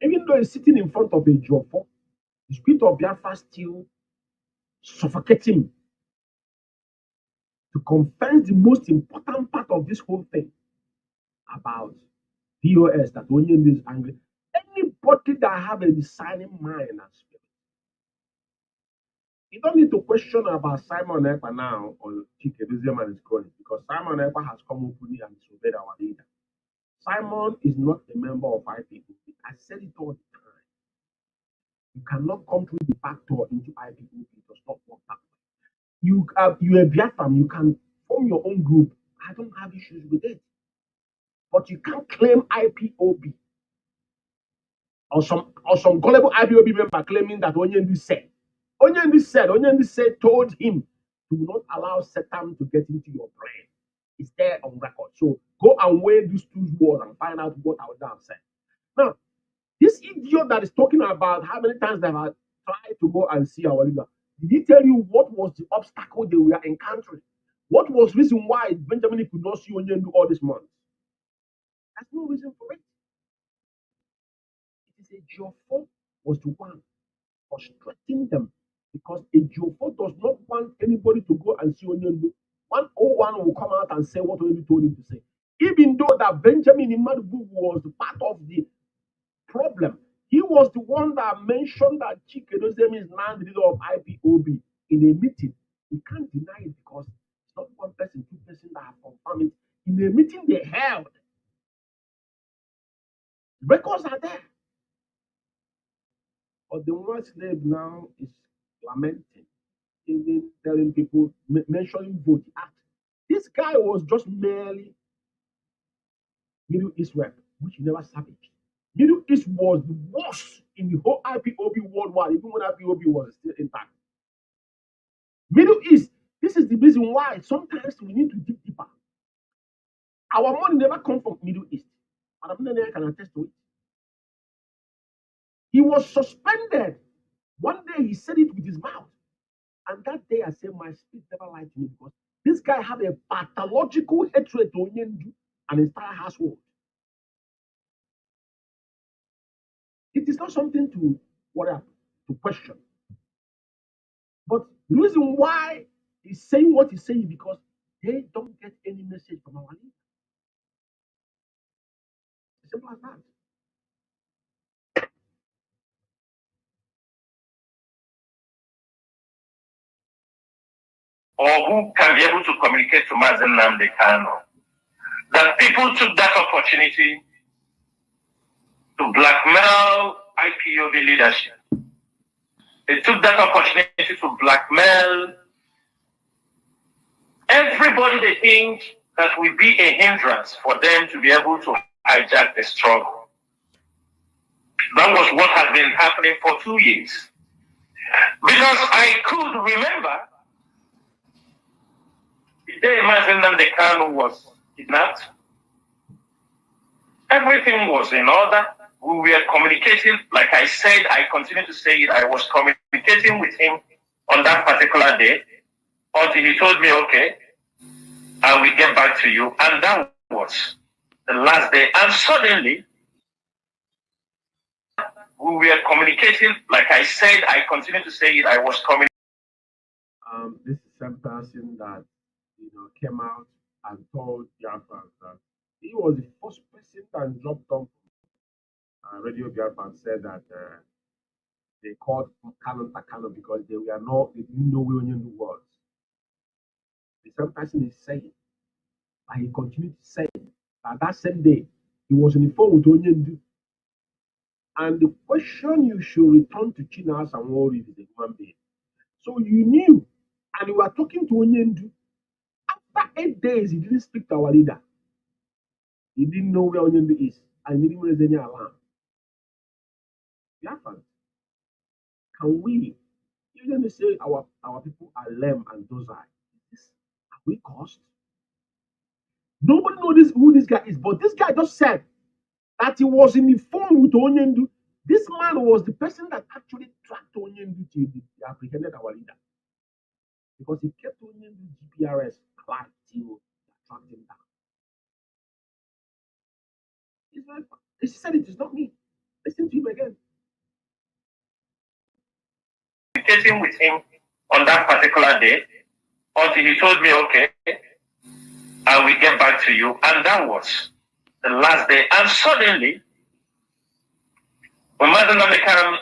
Even though he's sitting in front of a Jofo, the spirit of Biafra still suffocates him to confess the most important part of this whole thing about POS, that Onyendu is angry. Anybody that have a discerning mind and spirit, you don't need to question about Simon Ekpa now or Chikeduzium and his colleagues, because Simon Ekpa has come openly and disobeyed our leader. Simon is not a member of IPOB. I said it all the time. You cannot come through the back door into IPOB. It does not work that way. You're a Biafran. You can form your own group. I don't have issues with it. But you can't claim IPOB. Or some gullible IPOB member claiming that Onyendu said. Onyendu said, told him, do not allow Satan to get into your brain. It's there on record. So go and weigh these two words and find out what I would have said. Now, this idiot that is talking about how many times they have tried to go and see our leader, did he tell you what was the obstacle they were encountering? What was the reason why Benjamin could not see Onyendu all this month? There's no reason for it. It is a Geoffo was the one frustrating them because a Geoffo does not want anybody to go and see Onyendu. 101 will come out and say what Onyendu told him to say. Even though that Benjamin Imadu was part of the problem, he was the one that mentioned that Chikedozem is now the leader of IPOB in a meeting. You can't deny it because it's not one person, two persons that have confirmed it. In a meeting they held, records are there. But the woman slave now is lamenting, even telling people, mentioning vote act. This guy was just merely Middle East rep, which he never savaged. Middle East was the worst in the whole IPOB worldwide, even when IPOB was still intact. Middle East, this is the reason why sometimes we need to dig deeper. Our money never comes from Middle East. And I can attest to it. He was suspended. One day he said it with his mouth. And that day I said, my spirit never lied to me because this guy had a pathological hatred to Onyendu and his entire household. It is not something to worry about, to question. But the reason why he's saying what he's saying is because they don't get any message from our leader. Simple as that. Or who can be able to communicate to Mazi Nnamdi Kanu that people took that opportunity to blackmail IPOB leadership. They took that opportunity to blackmail everybody they think that will be a hindrance for them to be able to hijack the struggle. That was what has been happening for 2 years. Because I could remember the day Mazi Nnamdi Kanu was kidnapped, everything was in order. We were communicating, like I said, I continue to say it, I was communicating with him on that particular day until he told me, okay, I will get back to you. And that was the last day. And suddenly, we were communicating, like I said, I continue to say it, I was communicating. This is some person that came out and told Biafra that he was the first person that dropped off Radio Biafra and said that they called Kanu because they didn't know where Onyendu was. The same person is saying, and he continued to say that same day he was on the phone with Onyendu. And the question you should return to Chinas and worry is a human being. So you knew, and you were talking to Onyendu. After 8 days, he didn't speak to our leader. He didn't know where Onyendu is, and he didn't raise any alarm. Biafra, can we, even say our people are lame and docile, are we caused? Nobody knows who this guy is, but this guy just said that he was in the phone with Onyendu. This man was the person that actually tracked Onyendu till they apprehended our leader. Because he kept Onyendu GPRS alive till they tracked him down. He said it is not me. Listen to him again. Communicating with him on that particular day until he told me, okay, I will get back to you. And that was the last day. And suddenly, when Mazi Nnamdi Kanu,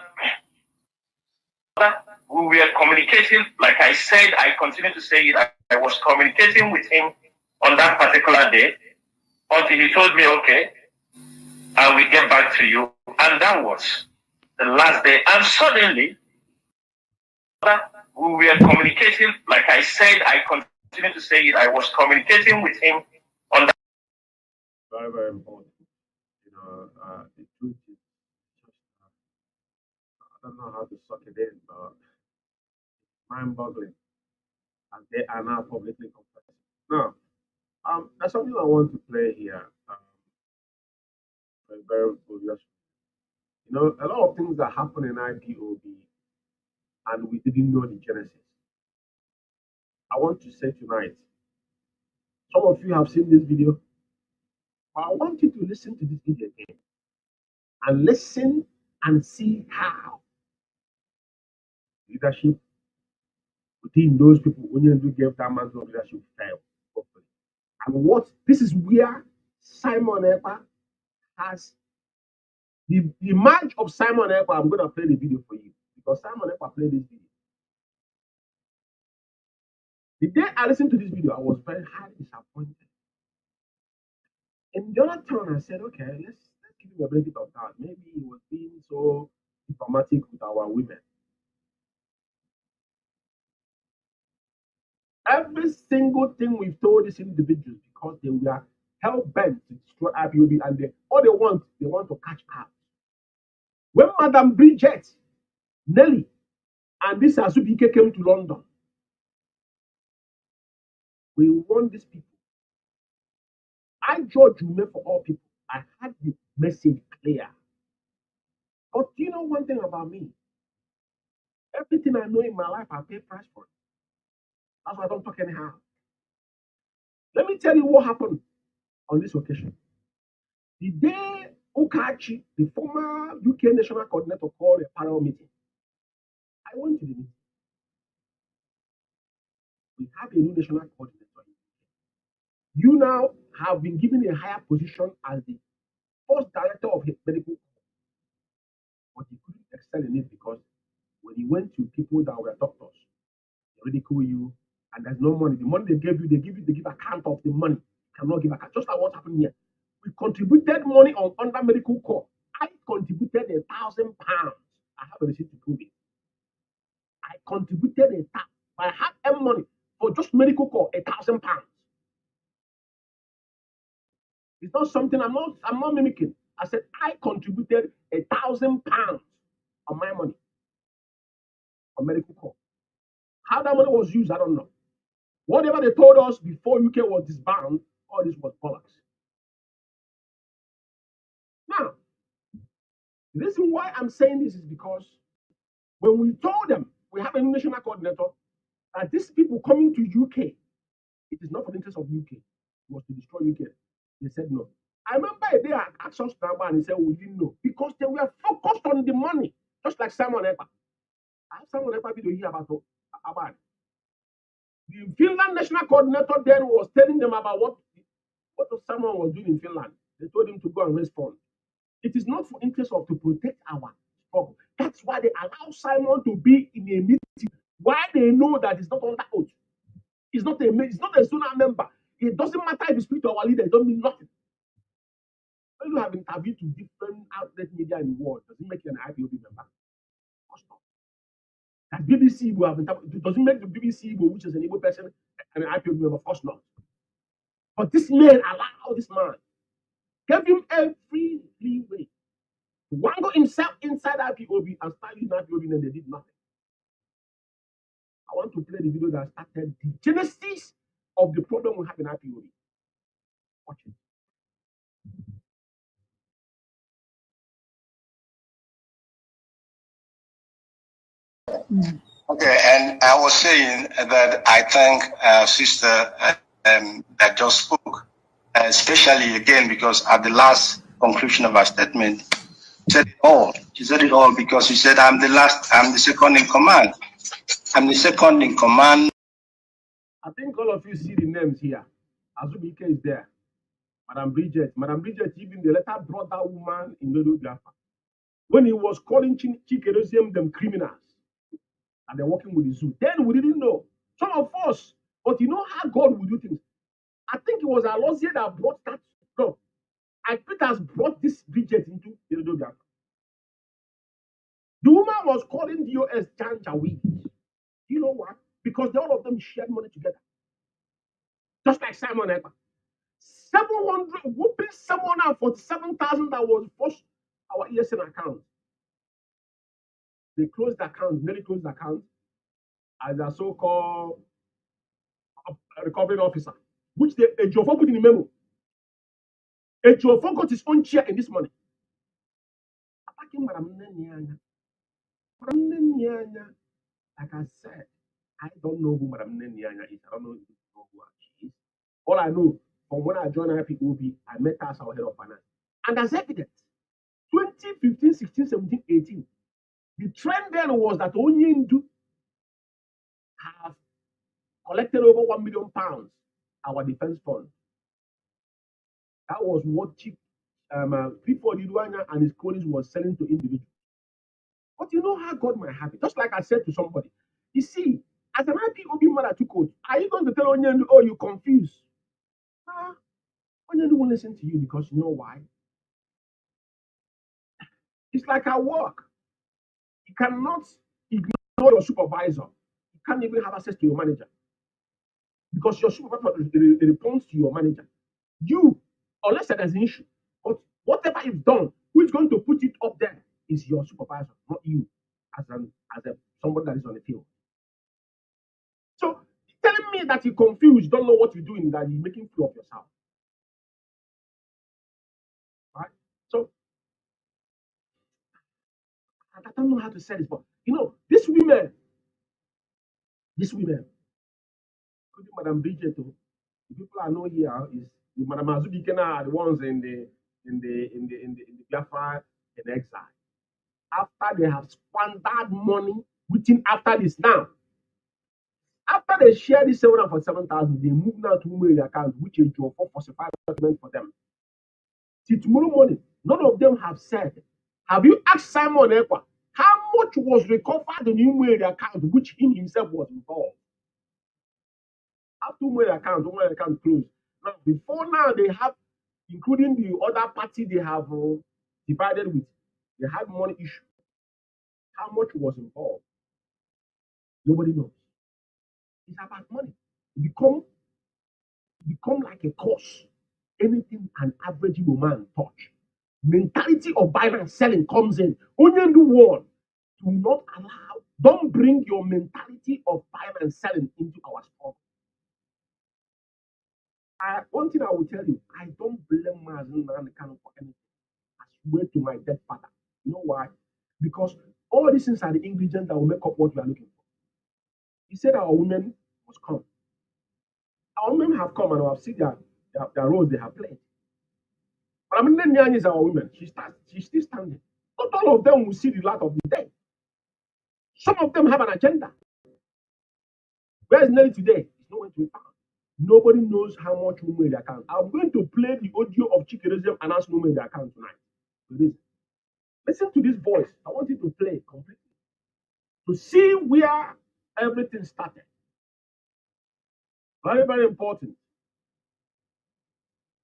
we were communicating, like I said, I continue to say it, I was communicating with him on that particular day until he told me, okay, I will get back to you. And that was the last day. And suddenly, we were communicating, like I said, I continue to say it, I was communicating with him on that. Very, very important. The truth is just, I don't know how to suck it in, but mind-boggling. And they are now publicly confessing. Now, There's something I want to play here. Very obvious. You know, a lot of things that happen in IPOB, and we didn't know the genesis. I want to say tonight, some of you have seen this video, but I want you to listen to this video again and listen and see how leadership within those people, when you gave that mantle of leadership, failed. And what this is where Simon Ekpa has the match of Simon Ekpa. I'm going to play the video for you because Simon Ekpa played this video. The day I listened to this video, I was very highly disappointed. In the other turn, I said, okay, let's give him a benefit of doubt. Maybe he was being so diplomatic with our women. Every single thing we've told these individuals because they were hell bent to destroy IPOB, and all they want to catch out. When Madam Bridget, Nelly, and this Azubike came to London, we want these people. I judge Umeh for all people. I had the message clear. But you know one thing about me? Everything I know in my life, I pay price for it. That's why I don't talk anyhow. Let me tell you what happened on this occasion. The day Okachi, the former UK national coordinator, called a panel meeting, I went to the meeting. We have a new national coordinator. You now have been given a higher position as the first director of medical, but he couldn't excel in it because when he went to people that were doctors, they ridicule you, and there's no money. The money they give account of the money. You cannot give account. Just like what happened here. We contributed money on under medical corps. I contributed £1,000. I have a receipt to prove it. I contributed I had money for just medical corps, £1,000. It's not something I'm not mimicking. I said I contributed £1,000 on my money on medical corps. How that money was used, I don't know. Whatever they told us before UK was disbanded, all this was bollocks. Now, the reason why I'm saying this is because when we told them we have a national coordinator, that these people coming to UK, it is not for the interest of UK, it was to destroy UK. They said no. I remember a day I asked us and he said we didn't know because they were focused on the money, just like Simon Ekpa. I have Simon Ekpa video here about it. The Finland national coordinator then was telling them about what Simon was doing in Finland. They told him to go and raise funds. It is not for interest of to protect our struggle. That's why they allow Simon to be in a meeting. Why they know that it's not under oath. It's not a Zona member. It doesn't matter if you speak to our leader, it don't mean nothing. When you have interviewed to different outlet media in the world, does it make you an IPOB member? Of course not. That BBC will have interviewed, doesn't make the BBC, which is an Igbo person, an IPOB member, of course not. But this man allowed this man, gave him every leeway to wangle himself inside IPOB and start using IPOB, and they did nothing. I want to play the video that started the genesis of the problem we have in IPOB. Watch it. Okay, and I was saying that I thank sister that just spoke, especially again because at the last conclusion of her statement, said it all. She said it all because she said, I'm the second in command. I'm the second in command. I think all of you see the names here. Azubike is there. Madam Bridget, even the letter brought that woman in the Biafra. When he was calling Chikerosium them criminals, and they're working with the zoo, then we didn't know. Some of us, but you know how God will do things. I think it was Alozie that brought that stuff. And Peters brought this Bridget into the Biafra. The woman was calling DOS Janjaweed. You know what? Because all of them shared money together. Just like Simon Ekpa. 747,000 that was first our ESN account. They closed the account, nearly closed the account as a so-called recovering officer. which the Ejiofor put in the memo. Ejiofor got his own chair in this money. Attacking Madam Nenianya. Madam Nenianya, like I said, I don't know who Madam Nenianya is. I don't know who she is. All I know, from when I joined IPOB, I met her as our head of finance. And as evidence, 2015, 16, 17, 18, the trend then was that Onyendu have collected over £1 million, our defense fund. That was what Chief Clifford Idwanya and his colleagues was selling to individuals. But you know how God might have it. Just like I said to somebody, you see, as an IPOB man that took coach, are you going to tell Onyendu, oh, you confused? Onyendu won't listen to you because you know why? It's like at work. You cannot ignore your supervisor. You can't even have access to your manager because your supervisor responds to your manager. You, unless there's an issue, but whatever you've done, who is going to put it up there is your supervisor, not you, as somebody that is on the field. So telling me that you're confused, don't know what you're doing, that you're making fool of yourself. Right? So I don't know how to say this, but you know, these women, including Madam Bridget, the people I know here is the Madam Azubikena are the ones in the Biafra in exile. After they have squandered money, within after this now. After they share this 747,000, they move now to Umeh account, which is your 445 document for them. Till tomorrow morning, none of them have said, have you asked Simon Ekwa how much was recovered in Umeh account, which he himself was involved? After Umeh account closed. Now, before now, they have, including the other party they have divided with, they had money issue. How much was involved? Nobody knows. It's about money. It become like a course. Anything an average man touch. Mentality of buying and selling comes in. Only do one. Do not allow, don't bring your mentality of buying and selling into our sport. One thing I will tell you, I don't blame Mazi Umeh for anything. I swear to my dead father. You know why? Because all these things are the ingredients that will make up what we are looking for. He said our women must come. Our women have come and have seen their roles they have played. But I mean, Nyan is our women. She's still standing. Not all of them will see the light of the day. Some of them have an agenda. Where is Nelly today? It's nowhere to be found. Nobody knows how much we made the account. I'm going to play the audio of Chikerezium announcing who made the account tonight. Listen to this voice. I want you to play completely to see where everything started. Very, very important.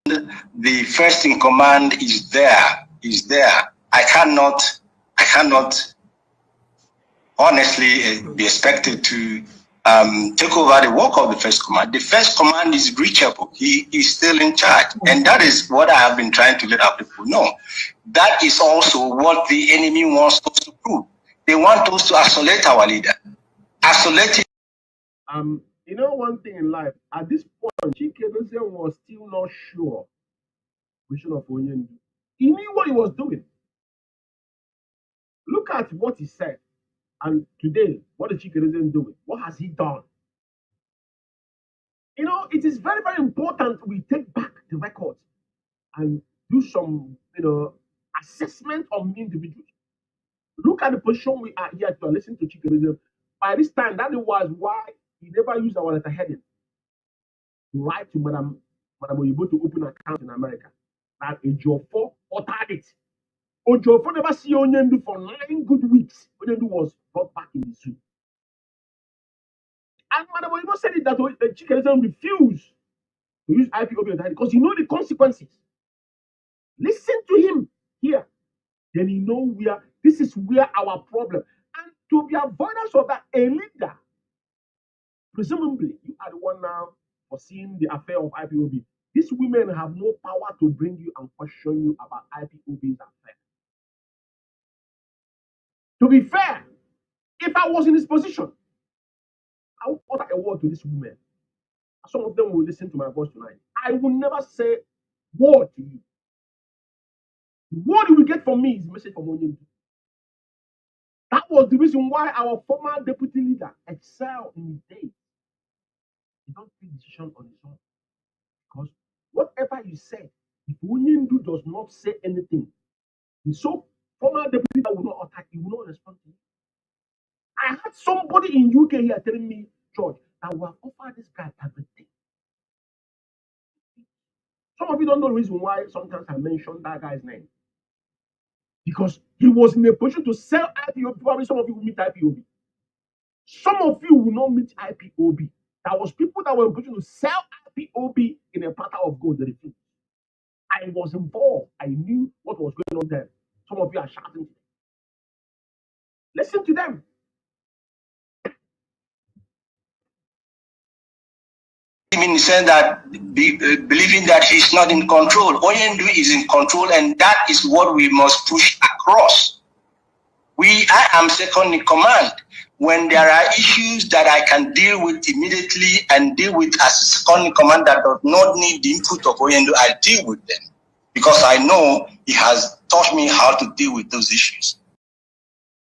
The first in command is there. I cannot honestly be expected to take over the work of the first command. The first command is reachable. He is still in charge. And that is what I have been trying to let our people know. That is also what the enemy wants us to prove. They want us to isolate our leader. Isolate him. You know one thing in life, at this point, Chikerezium was still not sure vision of Onyendu. He knew what he was doing. Look at what he said. And today, what is Chikerezium doing? What has he done? You know, it is very, very important we take back the records and do some, assessment of individuals. Look at the position we are here to listen to Chikerezium. By this time, that was why he never used our letter heading to write to Madam Oyibo to open an account in America. That Ejiofor uttered it. Ejiofor never see Onyendu for 9 good weeks. Onyendu was brought back in the zoo. And Madam Oyibo said it that Chikerezium refused to use IPOB because you know the consequences. Listen to him here. Then you know this is where our problem. And to be avoidance of that, a leader, presumably, you are the one now foreseeing the affair of IPOB. These women have no power to bring you and question you about IPOB's affair. To be fair, if I was in this position, I would utter a word to these women. Some of them will listen to my voice tonight. I will never say word to you. The word you will get from me is a message from Onyendu. That was the reason why our former deputy leader excelled in his days. He don't take decision on his own. Because whatever you said, if Onyendu does not say anything, the so former deputy leader will not attack, he will not respond to you. I had somebody in UK here telling me, George, that we have offered this guy everything. Some of you don't know the reason why sometimes I mention that guy's name. Because he was in a position to sell IPOB. Probably some of you will meet IPOB. Some of you will not meet IPOB. There was people that were in a position to sell IPOB in a platter of gold. I was involved. I knew what was going on there. Some of you are shouting. Listen to them. In the sense that believing that he's not in control. Onyendu is in control, and that is what we must push across. I am second in command. When there are issues that I can deal with immediately and deal with as second in command that does not need the input of Onyendu, I deal with them. Because I know he has taught me how to deal with those issues.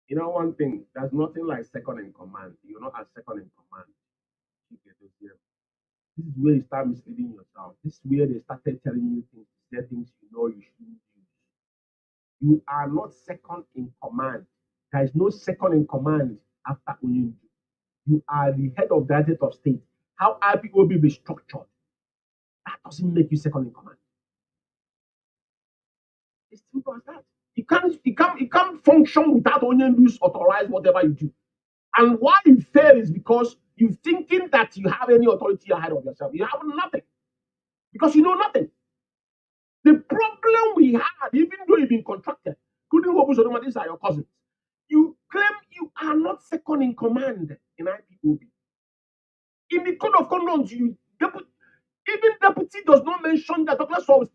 You know one thing, there's nothing like second in command. You're not a second in command. This is where you start misleading yourself. This is where they started telling you things you know you shouldn't use. You are not second in command. There is no second in command after Onyendu. You are the head of the United of State. How IPOB be structured, that doesn't make you second in command. It's simple as that. You can't function without Onyendu's authorize whatever you do. And why you fail is because you're thinking that you have any authority ahead of yourself. You have nothing. Because you know nothing. The problem we had, even though you've been contracted, couldn't hope so these are your cousins. You claim you are not second in command in IPOB. In the code of conduct, even deputy does not mention that Dr. Saul's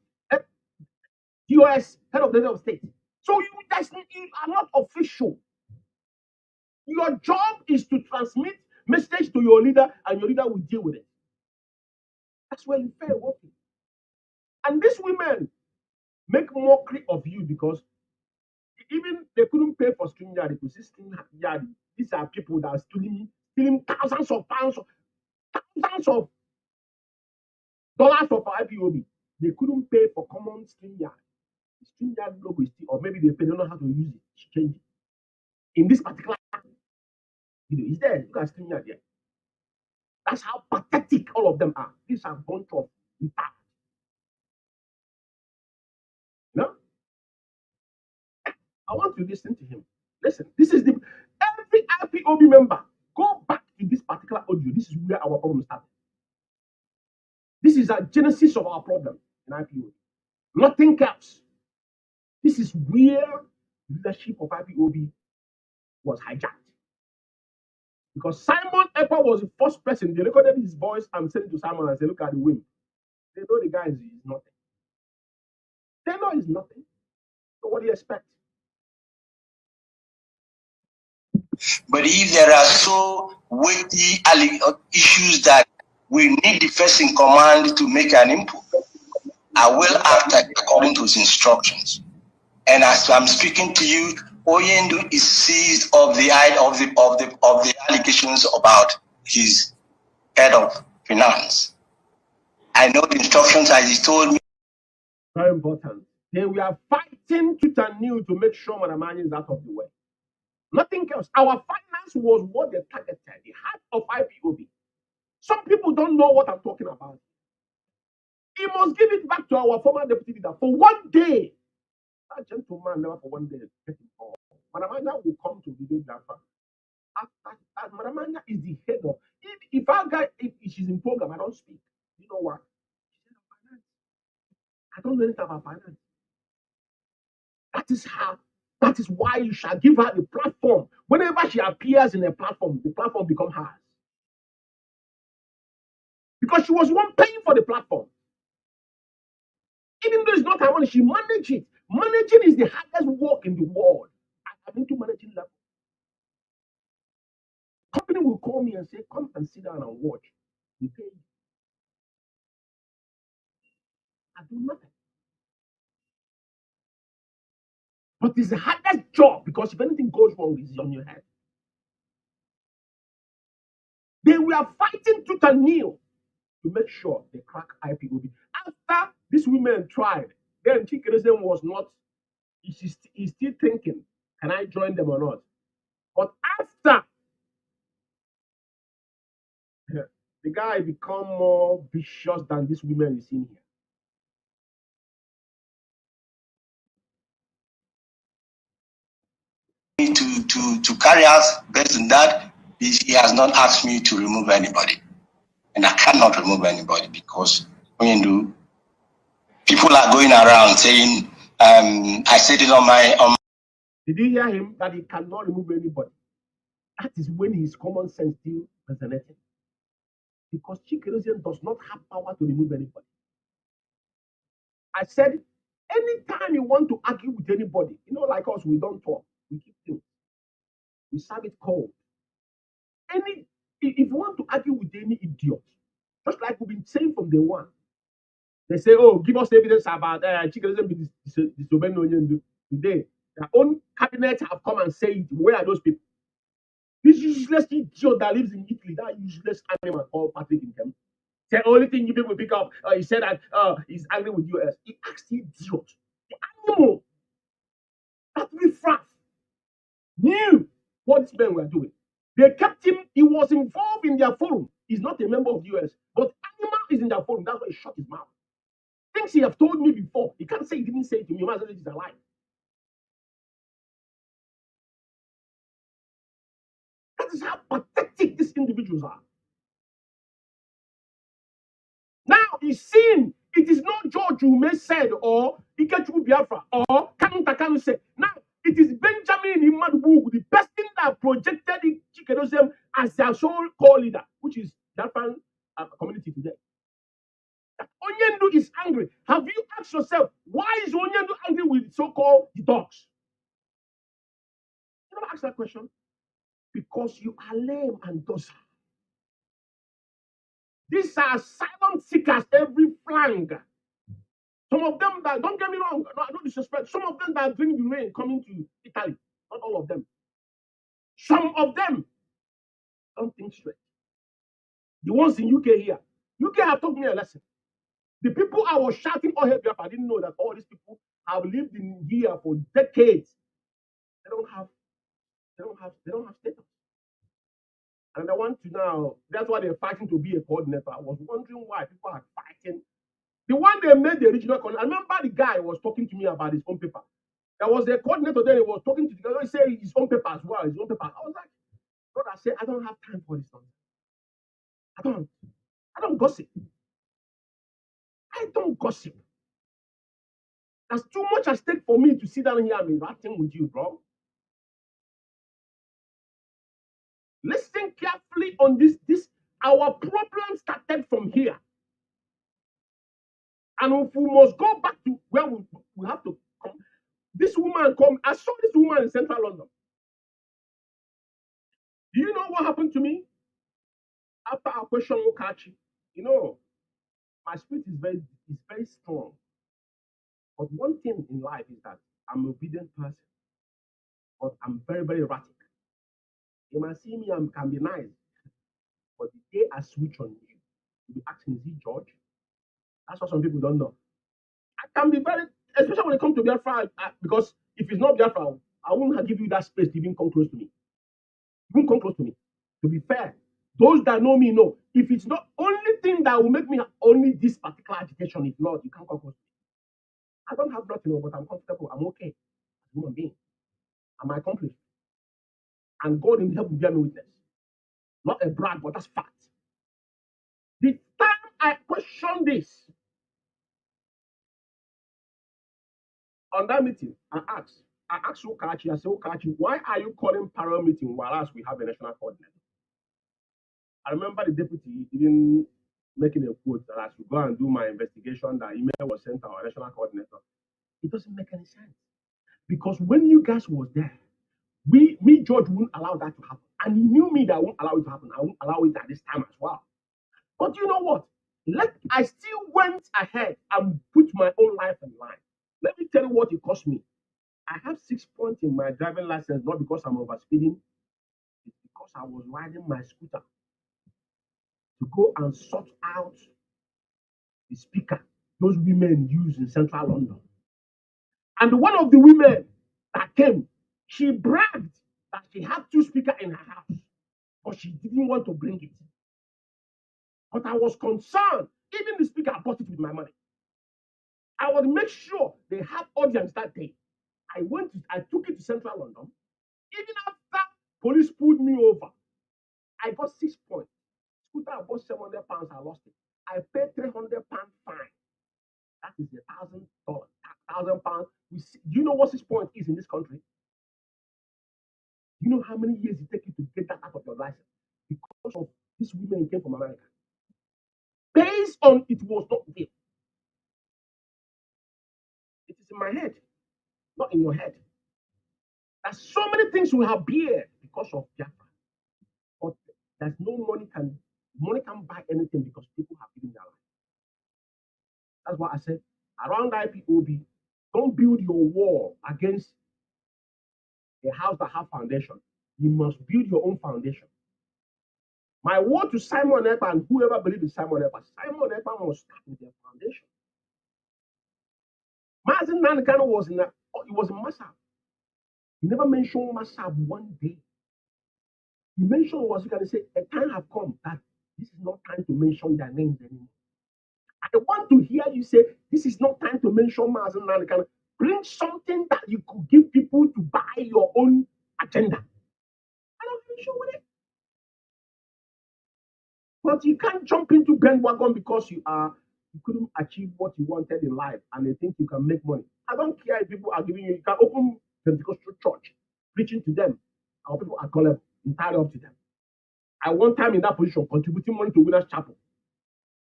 DOS, head of the head of state. So you are not official. Your job is to transmit message to your leader, and your leader will deal with it. That's where you fail working. And these women make mockery of you because even they couldn't pay for StreamYard. They could see StreamYard. These are people that are stealing thousands of pounds, thousands of dollars of IPOB. They couldn't pay for common StreamYard. The StreamYard logo is still, or maybe they don't know how to use it. Change it. In this particular video, is there? Look at StreamYard there. That's how pathetic all of them are. These are a bunch of bad. No? I want you to listen to him. Listen, this is every IPOB member. Go back to this particular audio. This is where our problem started. This is a genesis of our problem in IPOB. Nothing else. This is where leadership of IPOB was hijacked. Because Simon Ekpa was the first person. They recorded his voice and sent it to Simon and said, look at the wimp. They know the guy is nothing. They know he's nothing. So what do you expect? But if there are so weighty issues that we need the first in command to make an input, I will act according to his instructions. And as I'm speaking to you, Onyendu is seized of the allegations about his head of finance. I know the instructions as he told me. Very important. Then we are fighting tooth and nail to make sure Madamani is out of the way. Nothing else. Our finance was what they targeted, the heart of IPOB. Some people don't know what I'm talking about. He must give it back to our former deputy leader for one day. That gentleman never for one day get him off. Madamanya will come to the Biafra. Madamanya is the head of. If our guy, if she's in program, I don't speak. You know what? I don't know anything about finance. That is her. That is why you shall give her the platform. Whenever she appears in a platform, the platform becomes hers. Because she was one paying for the platform. Even though it's not her money, she managed it. Managing is the hardest work in the world. I'm into managing level. Company will call me and say, come and sit down and watch. We pay you. can do nothing. But it's the hardest job because if anything goes wrong, it's on your head. They were fighting tooth and nail to make sure they crack IPOB. After these women tried, then Chukwuemka was not, he's still thinking, can I join them or not? But after, the guy become more vicious than these women is in here. To carry out based on that, he has not asked me to remove anybody. And I cannot remove anybody because when you do, people are going around saying, I said it on my. Did you hear him that he cannot remove anybody? That is when his common sense still resonated. Because Chukwuemka does not have power to remove anybody. I said, anytime you want to argue with anybody, like us, we don't talk. We keep things. We serve it cold. If you want to argue with any idiot, just like we've been saying from day one, they say, oh, give us evidence about Chukwuemka be disobeying Onyendu. Today, their own cabinet have come and said, where are those people? This useless idiot that lives in Italy, that useless animal called Patrick in them. The only thing you people pick up, he said that he's angry with US. He asked the idiot, the animal, that riffraff, knew what these men were doing. They kept him, he was involved in their forum. He's not a member of the US, but animal is in their forum. That's why he shut his mouth. Things he have told me before. He can't say he didn't say it to me. Man, he's alive. That is how pathetic these individuals are. Now he's seen it is not George Umeh said or IKECHUKWU Biafra or Kanu said. Now it is Benjamin Nnamdi, the person that projected Chukwuemka as their sole core leader, which is Biafran community today. That Onyendu is angry. Have you asked yourself, why is Onyendu angry with so-called the dogs? You never ask that question? Because you are lame and docile. These are silent seekers every flank. Some of them that, don't get me wrong, no disrespect, some of them that drink the rain coming to Italy, not all of them. Some of them don't think straight. The ones in UK here, UK have taught me a lesson. The people I was shouting all help up, I didn't know that all these people have lived in here for decades. They don't have status. And I want to now, that's why they're fighting to be a coordinator. I was wondering why people are fighting. The one they made the original coordinator, I remember the guy was talking to me about his own paper. There was a coordinator there, he was talking to the guy, he said his own paper as well, his own paper. I was like, God, I said, I don't have time for this stuff. I don't gossip. I don't gossip. That's too much at stake for me to sit down here and be ratting with you, bro. Listen carefully on this. Our problem started from here. And if we must go back to where we have to come. This woman come. I saw this woman in central London. Do you know what happened to me? After I questioned Okachi, my spirit is very strong. But one thing in life is that I'm an obedient person. But I'm very, very erratic. You might see me, I can be nice. But the day I switch on you, you'll be asking, is he George? That's what some people don't know. I can be very, especially when it comes to Biafra, because if it's not Biafra, I won't give you that space to even come close to me. You won't come close to me. To be fair, those that know me know. If it's not only thing that will make me only this particular agitation, if not, you can't come close to me. I don't have nothing, but I'm comfortable. I'm okay as a human being. I'm accomplished. And God in heaven will bear me witness. Not a brag, but that's fact. The time I questioned this, on that meeting, I asked Okachi, I said, Okachi, why are you calling parallel meeting while we have a national coordinator? I remember the deputy even making a quote that I should go and do my investigation, that email was sent to our national coordinator. It doesn't make any sense. Because when you guys was there, me, George, wouldn't allow that to happen. And he knew me that I won't allow it to happen. I won't allow it at this time as well. But you know what? I still went ahead and put my own life in line. Let me tell you what it cost me. I have 6 points in my driving license, not because I'm overspeeding, it's because I was riding my scooter to go and sort out the speaker those women use in central London. And one of the women that came, she bragged that she had 2 speakers in her house, but she didn't want to bring it. But I was concerned. Even the speaker, I bought it with my money. I would make sure they have audience that day. I took it to central London. Even after police pulled me over, I got 6 points. Scooter, I bought £700, I lost it. I paid £300 fine. That is $1,000, £1,000. Do you know what 6 points is in this country? Do you know how many years it takes you to get that out of your license? Because of these women who came from America. Based on it was not there. It is in my head, not in your head. There's so many things we have beer because of Biafra. But there's no money can buy anything because people have given their life. That's why I said around IPOB, don't build your wall against a house that have foundation. You must build your own foundation. My word to Simon Ekpa and whoever believes in Simon Ekpa must start with their foundation. Mazi Umeh Kanu was in Masab. He never mentioned Masab one day. He mentioned was you can say a time have come that this is not time to mention their names anymore. I want to hear you say this is not time to mention Mazi Umeh Kanu. Bring something that you could give people to buy your own agenda. I don't mention with it. But you can't jump into bandwagon because you couldn't achieve what you wanted in life and they think you can make money. I don't care if people are giving you can open Pentecostal church, preaching to them. Our people are called entirely up to them. I one time in that position, contributing money to Winners Chapel.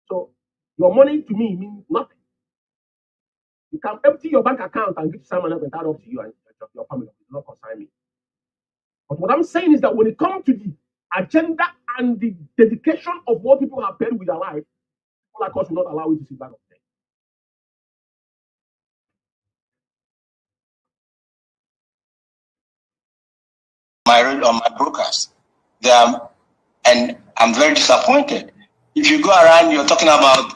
So your money to me means nothing. You can empty your bank account and give someone else entirely up to you and your family. It does not concern me. But what I'm saying is that when it comes to the agenda and the dedication of what people have paid with their life, people like us will not allow you to sit back up there. On my broadcast, and I'm very disappointed. If you go around, you're talking about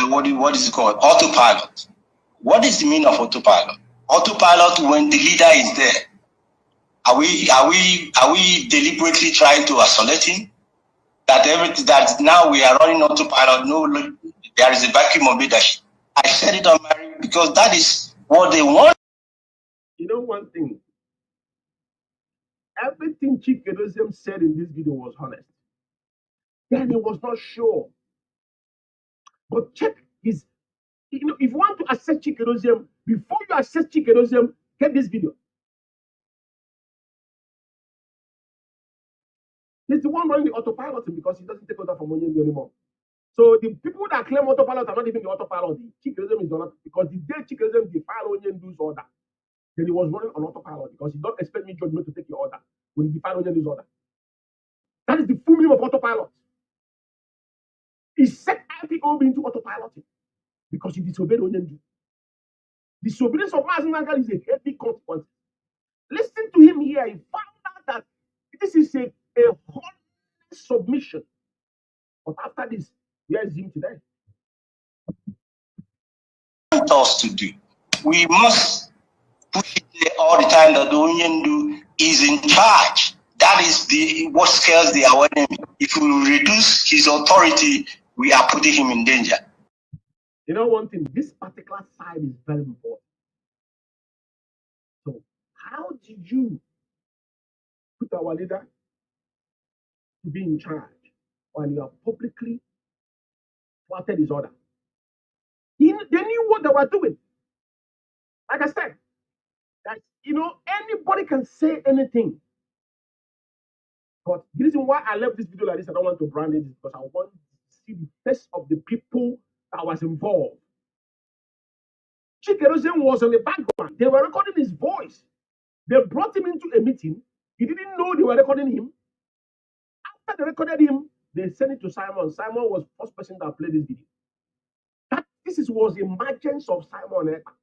what is it called? Autopilot. What is the meaning of autopilot? Autopilot when the leader is there. Are we deliberately trying to isolate him? That now we are running autopilot. No, there is a vacuum of leadership. I said it on my because that is what they want. You know one thing. Everything Chikedozium said in this video was honest. Then he was not sure. But check his. If you want to assess Chikedozium, before you assess Chikedozium, get this video. He's the one running the autopilot because he doesn't take order from Onyendu anymore. So the people that claim autopilot are not even the autopilot. Chikedozium is not because the day Chikedozium defiled Onyendu's order, then he was running on autopilot because he don't expect me judgment to take your order when he defiled Onyendu's order. That is the full meaning of autopilot. He set IPOB into autopiloting because he disobeyed Onyendu. Disobedience of Mazi Umeh is a heavy consequence. Listen to him here. He found out that this is a whole submission. But after this, where is him today? Want us to do. We must push it all the time that the Onyendu is in charge. That is what scares the our enemy. If we reduce his authority, we are putting him in danger. You know one thing, this particular side is very important. So how did you put our leader to be in charge when you have publicly thwarted his order? They knew what they were doing. Like I said, that anybody can say anything. But the reason why I left this video like this, I don't want to brand it, is because I want to see the face of the people that was involved. Chikedozium was on the background. They were recording his voice. They brought him into a meeting. He didn't know they were recording him. After they recorded him, they sent it to Simon. Simon was the first person that played this video. was the emergence of Simon Ekpa.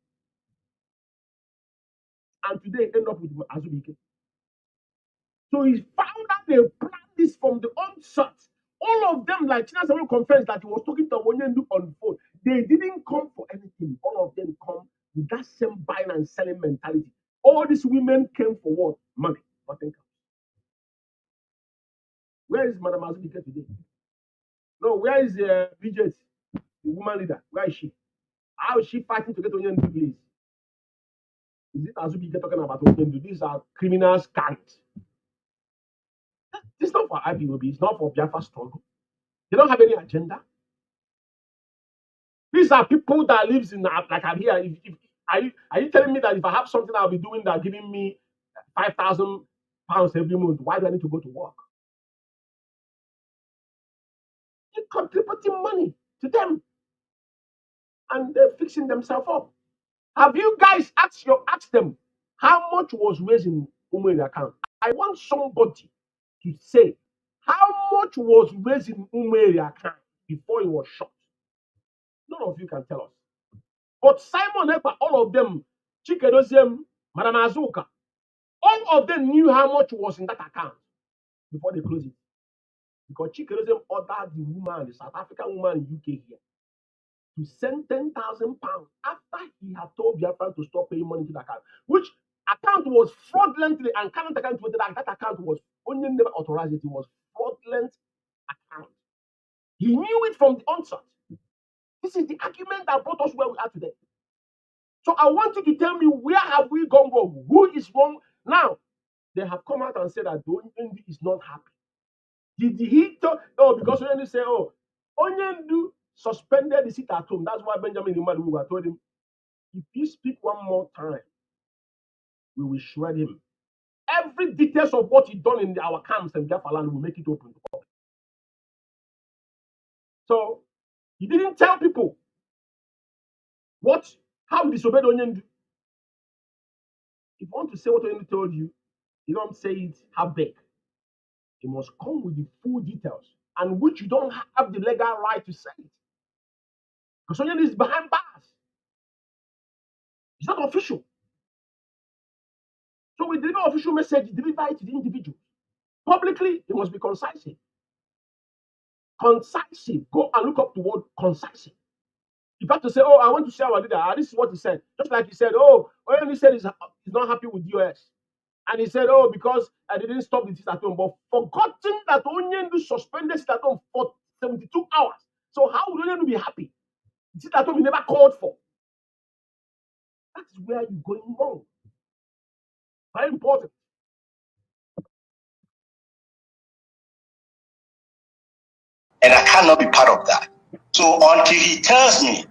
And today end up with Azubike. So he found out they planned this from the onset. All of them, like China Samuel confessed that he was talking to Onyendu on the phone. They didn't come for anything. All of them come with that same buying and selling mentality. All these women came for what? Money. Nothing else. Where is Madam Azubike today? No, where is Bridget, the woman leader? Where is she? How is she fighting to get Onyendu, please? Is it Azubike talking about Onyendu? These are criminals can't. It's not for IPOB. It's not for Biafra struggle. They don't have any agenda. These are people that lives in like I'm here. Are you telling me that if I have something I'll be doing that giving me £5,000 every month, why do I need to go to work? You're contributing money to them, and they're fixing themselves up. Have you guys asked them how much was raised in Umeh account? I want somebody to say how much was raised in Umeh account before he was shot. None of you can tell us. But Simon Ekpa, all of them, Chikedoziem, Madam Azuka, all of them knew how much was in that account before they closed it. Because Chikedoziem ordered the woman, the South African woman in UK here, to send £10,000 after he had told Biafra to stop paying money to the account, which account was fraudulently, and current account with that account was only never authorized. It was fraudulent account. He knew it from the onset. This is the argument that brought us where we are today. So I want you to tell me, where have we gone wrong? Who is wrong? Now, they have come out and said that Onyendu is not happy. Did he talk? Oh, because Onyendu said, oh, Onyendu suspended the seat at home. That's why Benjamin Imadu told him, if you speak one more time, we will shred him. Every details of what he done in our camps and Biafra land will make it open to public. So he didn't tell people how he disobeyed Onyendu. If you want to say what Onyendu told you, you don't say it half-baked. You must come with the full details, and which you don't have the legal right to say it. Because Onyendu is behind bars. It's not official. So we deliver official message, deliver it to the individual. Publicly, it must be concise. Concise. Go and look up the word concise. You have to say, oh, I want to share our leader. This is what he said. Just like he said, oh, Onyendu said he's not happy with US. And he said, oh, because I didn't stop the sit at home, but forgotten that Onyendu suspended sit at home for 72 hours. So how would Onyendu be happy? The sit at home he never called for. That is where you're going wrong. Very important. And I cannot be part of that. So until he tells me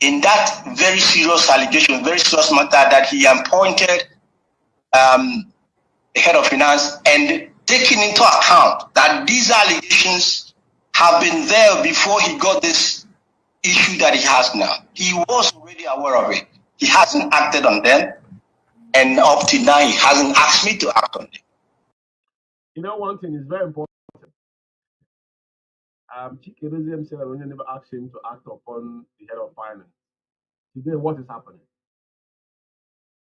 in that very serious allegation, very serious matter, that he appointed the head of finance and taking into account that these allegations have been there before he got this issue that he has now. He was already aware of it. He hasn't acted on them, and up to now he hasn't asked me to act on them. You know, one thing is very important. Chikedoziem said that Onyendu never asked him to act upon the head of finance. Today, what is happening?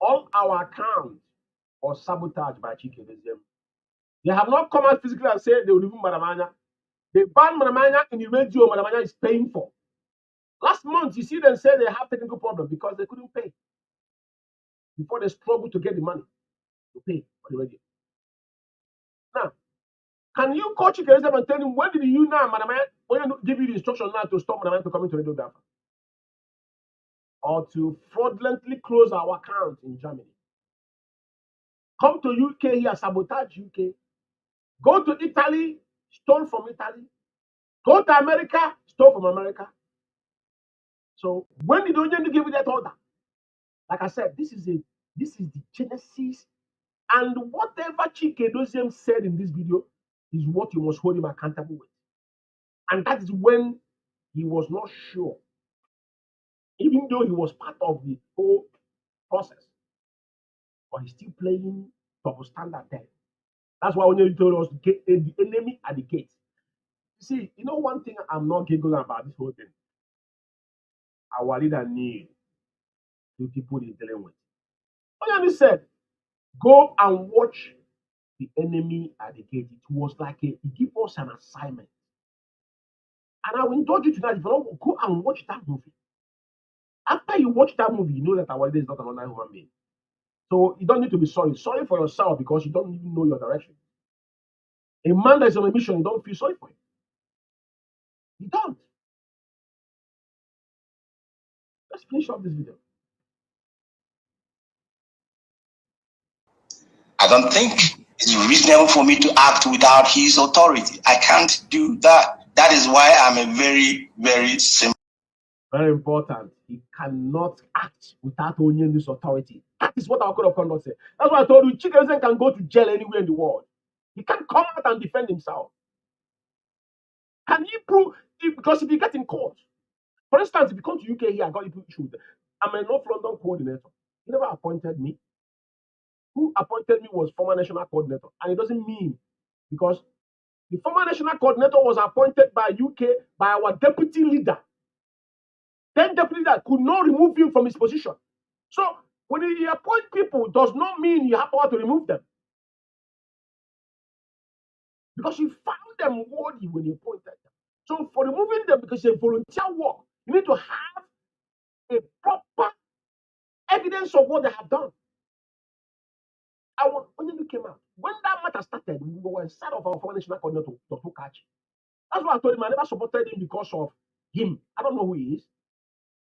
All our accounts were sabotaged by Chikedoziem. They have not come out physically and said they will remove Madamanya. They banned Madamanya in the radio Madamanya is paying for. Last month, you see them say they have technical problems because they couldn't pay before they struggled to get the money to pay for the radio. Now, can you call Chikedoziem and tell him, when did you now, Madamanya, give you the instruction now to stop Madamanya to come into Radio Biafra? Or to fraudulently close our account in Germany? Come to UK here, sabotage UK. Go to Italy, stole from Italy. Go to America, stole from America. So when did Onyendu give you that order? Like I said, this is the genesis, and whatever Chikedoziem said in this video is what you must hold him accountable with. And that is when he was not sure, even though he was part of the whole process, but he's still playing double standard there. That's why Onyendu told us the enemy at the gate. You see, you know one thing I'm not giggling about this whole thing. our leader knew the people he's dealing with. Onyemi said, go and watch the enemy at the gate. It was like he gave us an assignment. And I will indulge you tonight, if you don't go and watch that movie. After you watch that movie, you know that our leader is not an ordinary human being. So you don't need to be sorry. Sorry for yourself because you don't even know your direction. A man that's on a mission, you don't feel sorry for him. You don't. Let's finish off this video. I don't think it's reasonable for me to act without his authority. I can't do that. That is why I'm a very, very simple. Very important. He cannot act without owning this authority. That is what our code of conduct says. That's why I told you, Chukwuemka can go to jail anywhere in the world. He can't come out and defend himself. Can he prove? Because if you get in court, for instance, if you come to UK here, I got you issued. I'm a North London coordinator. He never appointed me. Who appointed me was former national coordinator, and it doesn't mean because the former national coordinator was appointed by UK by our deputy leader. Then deputy leader could not remove him from his position. So when he appoints people, does not mean you have power to remove them. Because you found them worthy when you appointed them. So for removing them, because it's a volunteer work, you need to have a proper evidence of what they have done. When you came out, when that matter started, we were inside of our former national coordinator, Dr. Kachi. That's why I told him I never supported him because of him. I don't know who he is.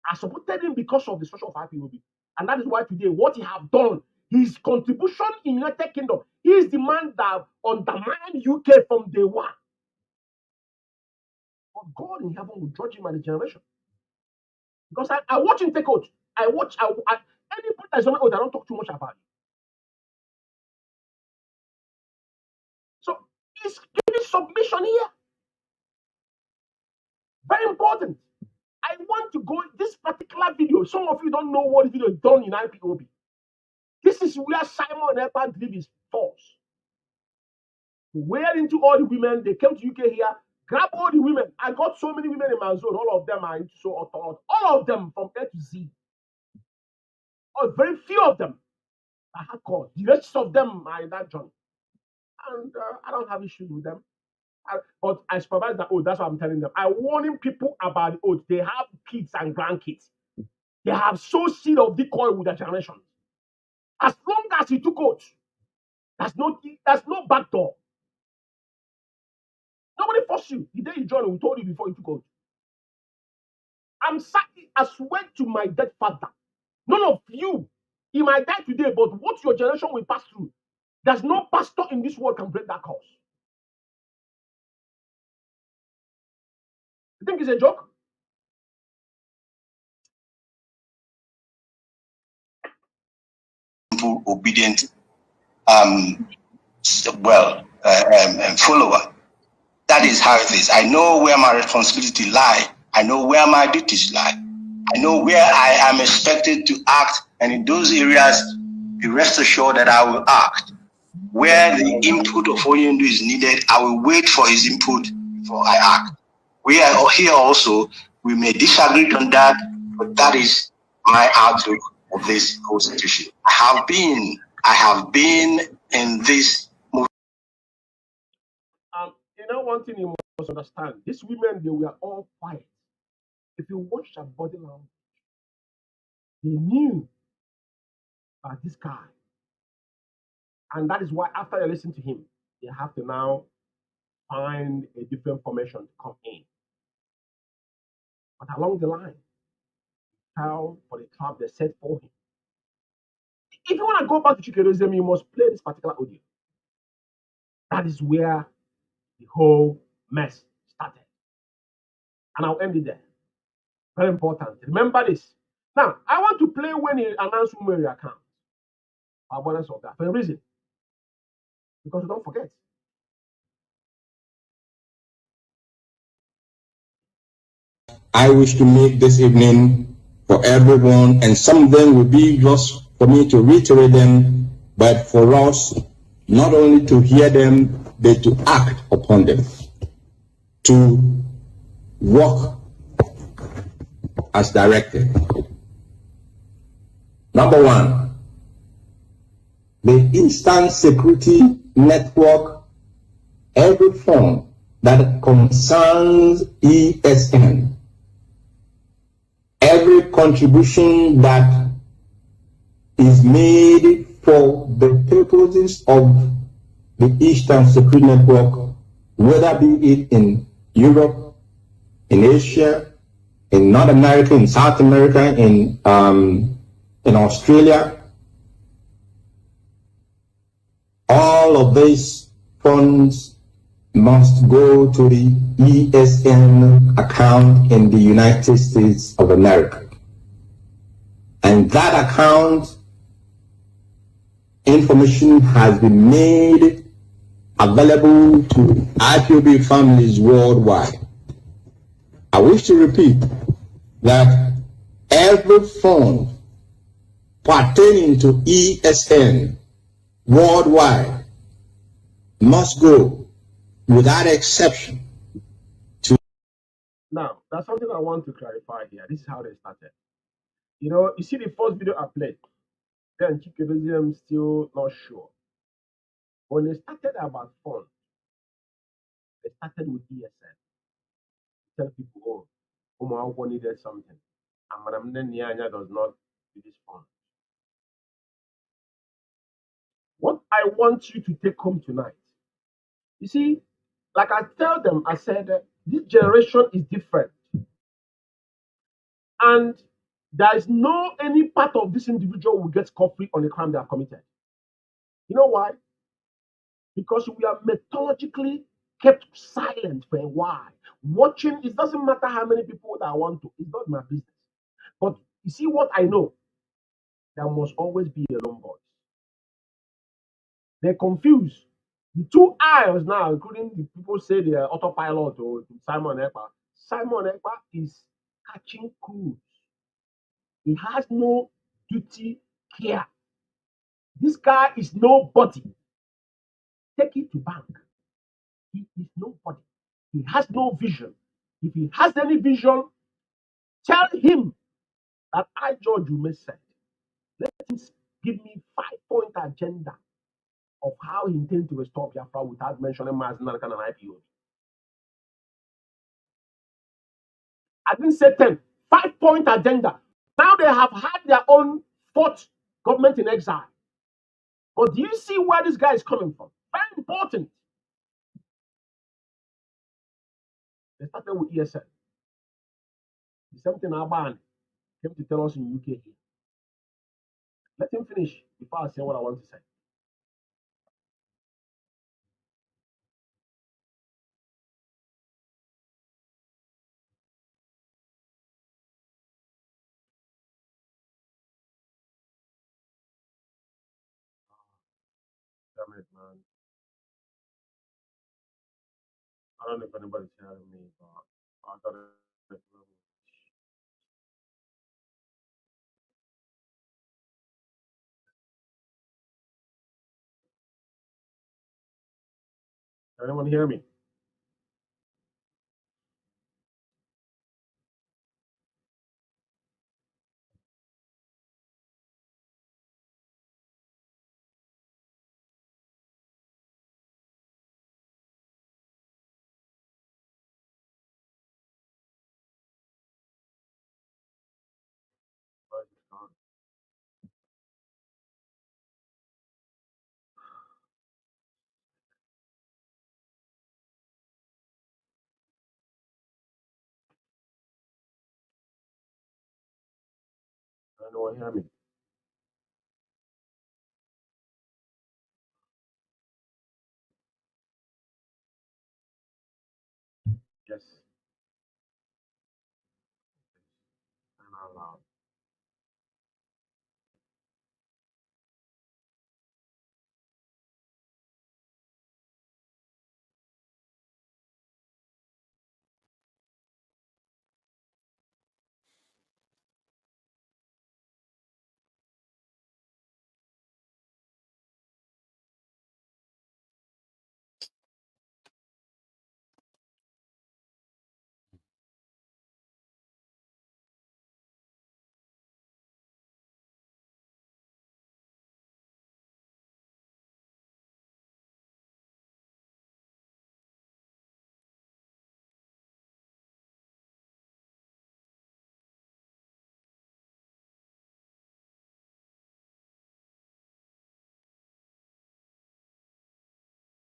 I supported him because of the structure of IPOB. And that is why today, what he have done, his contribution in United Kingdom, he is the man that undermined UK from day one. But God in heaven will judge him and his generation. Because I watch him take oath. Any point that's on oath, I don't talk too much about it. So he's giving submission here. Very important. I want to go this particular video. Some of you don't know what this video is done in IPOB. This is where Simon Epa did his force. Where into all the women, they came to UK here, grab all the women. I got so many women in my zone. All of them are into so all of them from A to Z. Or very few of them are hardcore. The rest of them are in that journey. And I don't have issues with them. But I supervise the oath. That's what I'm telling them. I'm warning people about the oath. They have kids and grandkids. They have so seed of decoy with their generation. As long as you took oath, there's no back door. Nobody forced you. The day you joined, we told you before you took oath. I'm sorry, I swear to my dead father. None of you, he might die today, but what your generation will pass through, there's no pastor in this world can break that curse. You think it's a joke? Obedient, follower. That is how it is. I know where my responsibility lie. I know where my duties lie. I know where I am expected to act, and in those areas, be rest assured that I will act. Where the input of Oyendo is needed, I will wait for his input before I act. We are here also, we may disagree on that, but that is my outlook of this whole situation. I have been in this movement. One thing you must understand, these women, they were all quiet. If you watch their body language, they knew about this guy. And that is why after they listen to him, they have to now find a different formation to come in. But along the line, fell for the trap they set for him. If you want to go back to Chukwuemka, you must play this particular audio. That is where the whole mess started. And I'll end it there. Very important. Remember this. Now, I want to play when he announced Umeh account. Abundance of that. For a reason. Because you don't forget. I wish to make this evening for everyone, and some of them will be just for me to reiterate them, but for us, not only to hear them, but to act upon them, to walk as directed. Number one, the Eastern Security Network, every form that concerns ESN, every contribution that is made for the purposes of the Eastern Security Network, whether be it in Europe, in Asia, in North America, in South America, in Australia, all of these funds must go to the ESN account in the United States of America. And that account information has been made available to IPOB families worldwide. I wish to repeat that every fund pertaining to ESN worldwide must go without exception to. Now, that's something I want to clarify here. This is how they started. You know, you see the first video I played, then Chukwuemka still not sure. When they started about funds, they started with ESN. Tell people, oh, Umawa needed something. And Madam Nyanya does not do this fund. What I want you to take home tonight, you see, like I tell them, I said, this generation is different. And there is no any part of this individual will get scot-free on the crime they have committed. You know why? Because we are methodologically kept silent for a while. Watching, it doesn't matter how many people that I want to, it's not my business. But you see what I know, there must always be a lone voice. They're confused. The two eyes now, including the people say they are autopilot or Simon Ekpa. Simon Ekpa is catching crews. He has no duty care. This guy is nobody. Take it to bank. He is nobody. He has no vision. If he has any vision, tell him that I, George Ume, said, let him give me 5-point agenda of how he intends to restore Biafra without mentioning Mazi Umeh and IPOB. I didn't say 10. 5-point agenda. Now they have had their own fourth government in exile. But do you see where this guy is coming from? Very important. They started with ESN. The same thing Aban came to tell us in UK here. Let him finish before I say what I want to say. Damn it, man. I don't know if anybody's hearing me, but I got it. Can anyone hear me? Can anyone hear me? Yes. And out loud.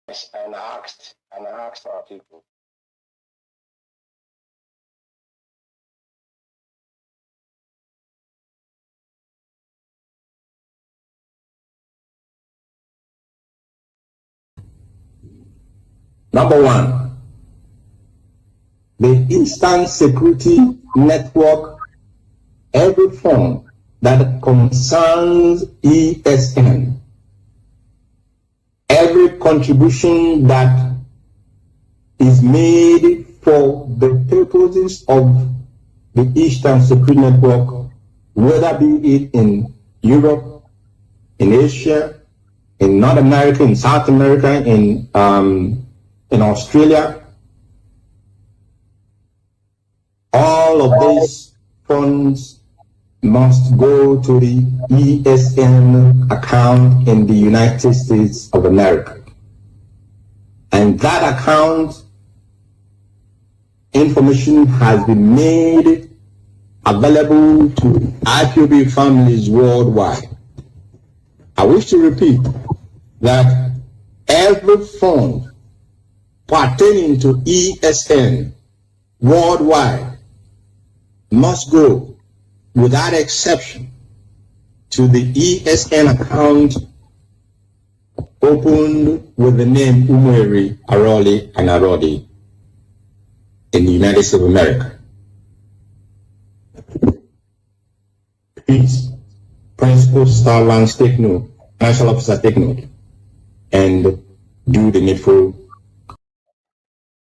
and I asked our people. Number one, the Eastern Security Network, every form that concerns ESN, every contribution that is made for the purposes of the Eastern Security Network, whether be it in Europe, in Asia, in North America, in South America, in Australia, all of these funds must go to the ESN account in the United States of America. And that account information has been made available to IPOB families worldwide. I wish to repeat that every fund pertaining to ESN worldwide must go without exception to the ESN account opened with the name Umeri, Aroli, and Arodi in the United States of America. Please, Principal Starlands, take note, Financial Officer, take note, and do the needful.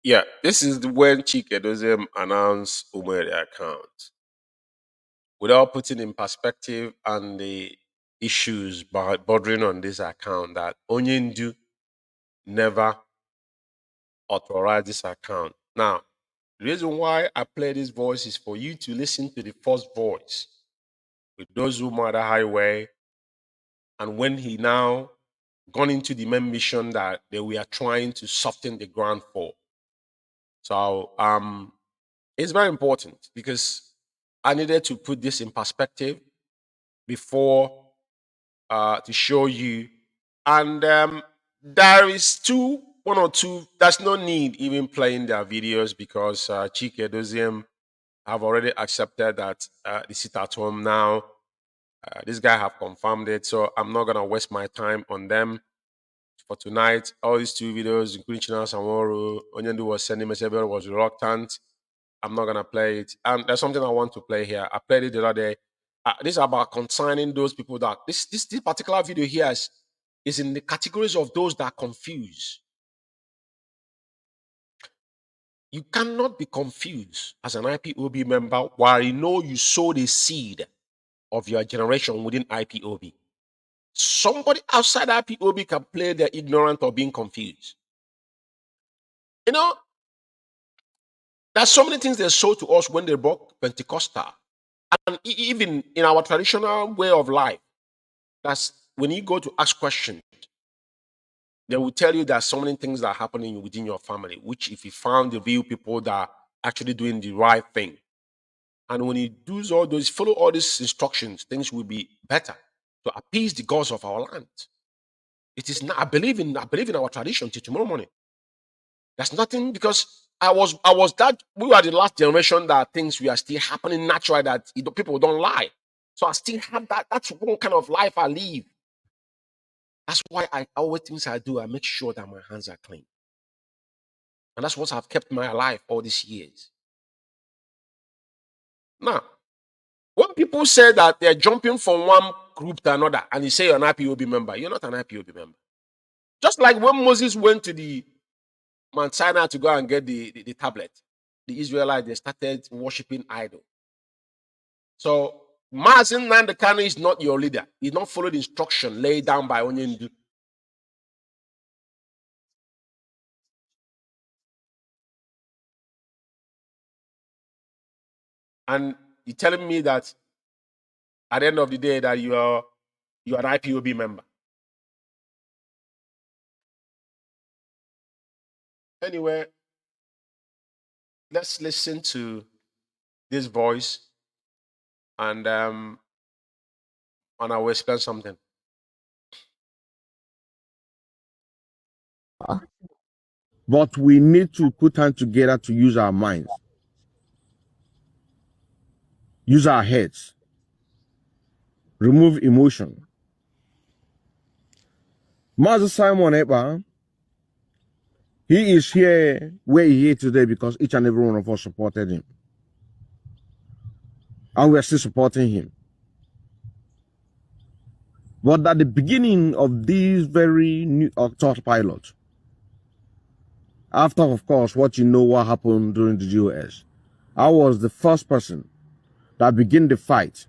Yeah, this is when Chike announced Umeri account without putting in perspective and the issues bordering on this account that Onyendu never authorized this account. Now, the reason why I play this voice is for you to listen to the first voice with those who mother highway, and when he now gone into the main mission that we are trying to soften the ground for. So it's very important because I needed to put this in perspective before to show you. And there is one or two. There's no need even playing their videos because Chike Doziem have already accepted that they sit at home now. This guy have confirmed it, so I'm not gonna waste my time on them for tonight. All these two videos, including China Samoro, Onyendu was sending message, was reluctant. I'm not gonna play it. And there's something I want to play here. I played it the other day. This is about concerning those people that this particular video here is in the categories of those that confuse. You cannot be confused as an IPOB member while you know you sowed a seed of your generation within IPOB. Somebody outside IPOB can play the ignorant or being confused. You know, there's so many things they sold to us when they brought Pentecostal. And even in our traditional way of life, that's when you go to ask questions, they will tell you that so many things that are happening within your family, which if you found the real people that are actually doing the right thing, and when you do all those, follow all these instructions, things will be better to appease the gods of our land. It is not. I believe in our tradition till tomorrow morning. There's nothing because I was that we were the last generation that things were still happening naturally that people don't lie. So I still have that. That's one kind of life I live. That's why I always things I do, I make sure that my hands are clean. And that's what I've kept my life all these years. Now, when people say that they're jumping from one group to another, and you say you're an IPOB member, you're not an IPOB member. Just like when Moses went to the Mount Sinai to go and get the tablet, the Israelites, they started worshiping idol. So Mazi Umeh Kanu is not your leader. He's not followed the instruction laid down by Onyendu. And you're telling me that at the end of the day that you're an IPOB member. Anyway, let's listen to this voice and I will explain something. But we need to put hands together to use our minds, use our heads, remove emotion. Mazi Simon Ekpa, he is here where he is today because each and every one of us supported him. And we are still supporting him. But at the beginning of this very new third pilot, after, of course, what happened during the GOS, I was the first person that began the fight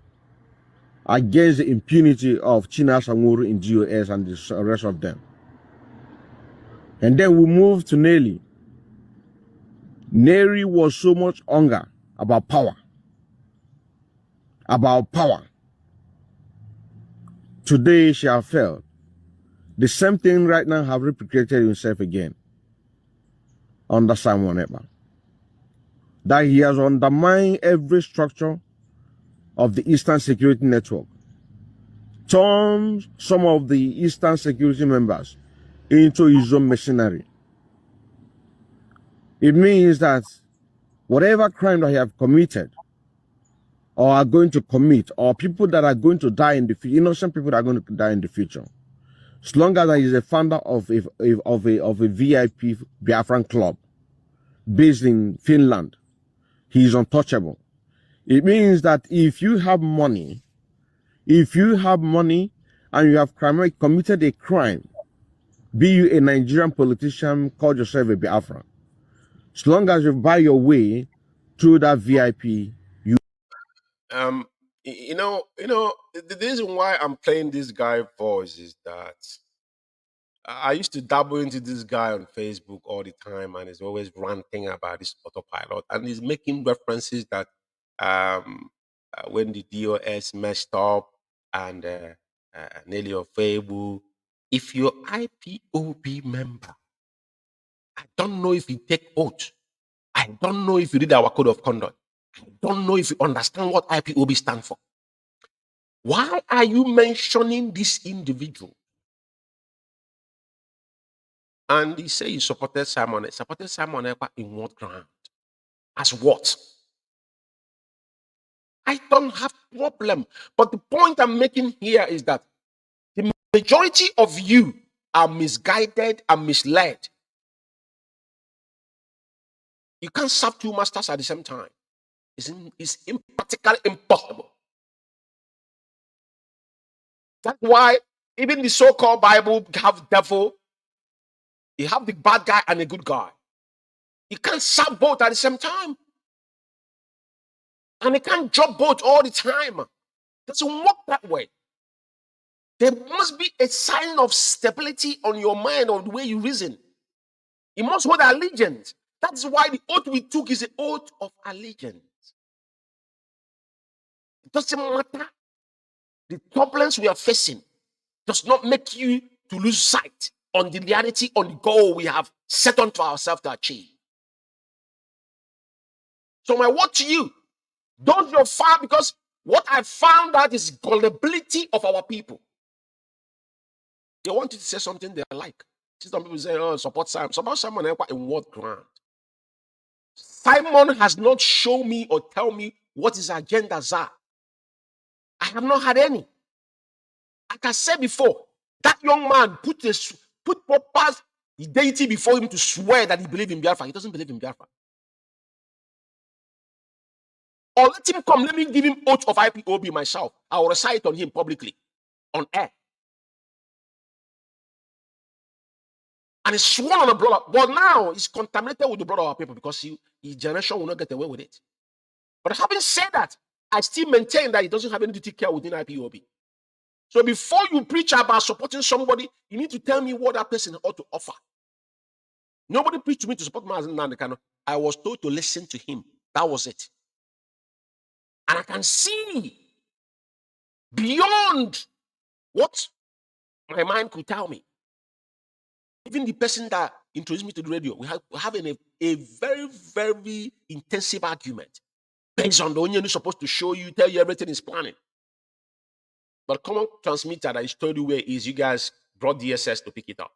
against the impunity of China Sanguru in GOS and the rest of them. And then we moved to Nelly. Nelly was so much hunger about power. About power. Today she has failed. The same thing right now have replicated himself again under Simon Ekpa. That he has undermined every structure of the Eastern Security Network, turned some of the Eastern Security members into his own machinery. It means that whatever crime that he have committed or are going to commit, or people that are going to die in the future, innocent people that are going to die in the future, as long as he is a founder of a VIP Biafran club based in Finland, he is untouchable. It means that if you have money and you have committed a crime, be you a Nigerian politician, call yourself a Biafran, as long as you buy your way through that VIP, you. The reason why I'm playing this guy voice is that I used to dabble into this guy on Facebook all the time, and he's always ranting about this autopilot, and he's making references that when the DOS messed up and nearly unfavorable, if you're IPOB member, I don't know if you take oath. I don't know if you read our code of conduct. I don't know if you understand what IPOB stands for. Why are you mentioning this individual? And he said he supported Simon. Supported Simon Ekpa in what ground? As what? I don't have problem. But the point I'm making here is that the majority of you are misguided and misled. You can't serve two masters at the same time. It's practically impossible. That's why even the so-called Bible have devil, you have the bad guy and a good guy. You can't serve both at the same time. And you can't drop both all the time. It doesn't work that way. There must be a sign of stability on your mind or the way you reason. You must hold allegiance. That's why the oath we took is an oath of allegiance. It doesn't matter. The problems we are facing does not make you to lose sight on the reality, on the goal we have set onto ourselves to achieve. So my word to you, don't your fire, because what I found out is gullibility of our people. They want you to say something they like. Some people say, oh, support Simon. Support Simon in what ground? Simon has not shown me or tell me what his agendas are. I have not had any. Like I said before, that young man put Papa's deity before him to swear that he believes in Biafra. He doesn't believe in Biafra. Or let him come, let me give him oath of IPOB myself. I will recite on him publicly, on air. And he's sworn on the brother. But now he's contaminated with the blood of our people because his generation will not get away with it. But having said that, I still maintain that he doesn't have any duty care within IPOB. So before you preach about supporting somebody, you need to tell me what that person ought to offer. Nobody preached to me to support Mazi Umeh. I was told to listen to him. That was it. And I can see beyond what my mind could tell me. Even the person that introduced me to the radio, we have a very, very intensive argument based on the onion is supposed to show you, tell you everything is planning. But common transmitter that is told you where is, you guys brought DSS to pick it up.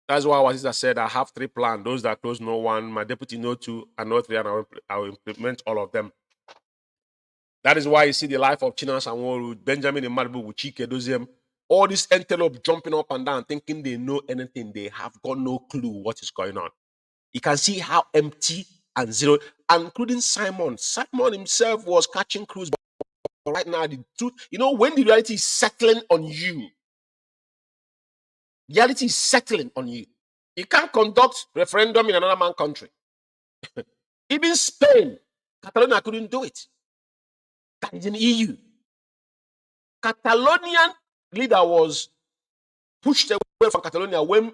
That's why our sister said, I have 3 plans. Those that close know 1, my deputy know 2, and know 3, and I will implement all of them. That is why you see the life of Chinas and Benjamin and Malibu with Chike Doziem. All this antelope jumping up and down, thinking they know anything. They have got no clue what is going on. You can see how empty and zero, including Simon. Simon himself was catching crews, but right now the truth, when the reality is settling on you, reality is settling on you. You can't conduct referendum in another man's country. Even Spain, Catalonia couldn't do it. That is in EU. Catalonian leader was pushed away from Catalonia when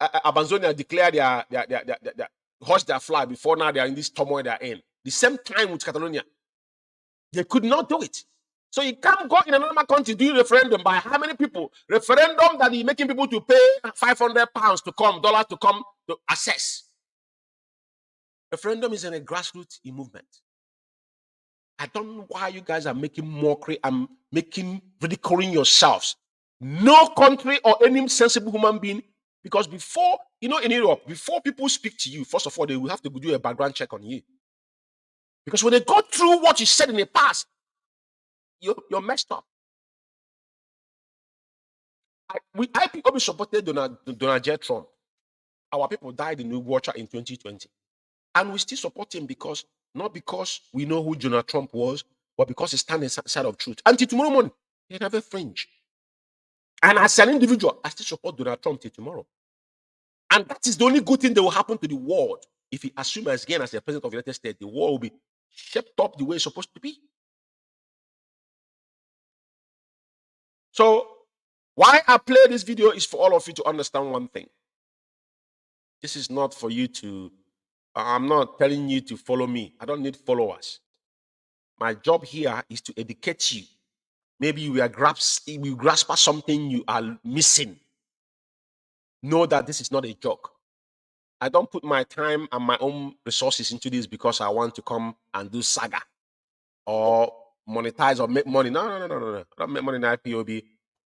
Abanzonia declared their hoist their flag. Before now they are in this turmoil they are in. The same time with Catalonia, they could not do it. So you can't go in another country doing referendum by how many people? Referendum that is making people to pay £500 to come, dollars to come to assess. Referendum is in a grassroots movement. I don't know why you guys are making mockery and ridiculing yourselves. No country or any sensible human being, because before, in Europe, before people speak to you, first of all, they will have to do a background check on you. Because when they go through what you said in the past, you're messed up. IPOB supported Donald J. Trump. Our people died in the water in 2020. And we still support him not because we know who Donald Trump was, but because he stands on the side of truth. Until tomorrow morning, they never fringe. And as an individual, I still support Donald Trump till tomorrow. And that is the only good thing that will happen to the world. If he assumes again as the president of the United States, the world will be shaped up the way it's supposed to be. So, why I play this video is for all of you to understand one thing. This is not for you to, I'm not telling you to follow me. I don't need followers. My job here is to educate you. Maybe you will grasp something you are missing. Know that this is not a joke. I don't put my time and my own resources into this because I want to come and do saga or monetize or make money. No. I don't make money in IPOB.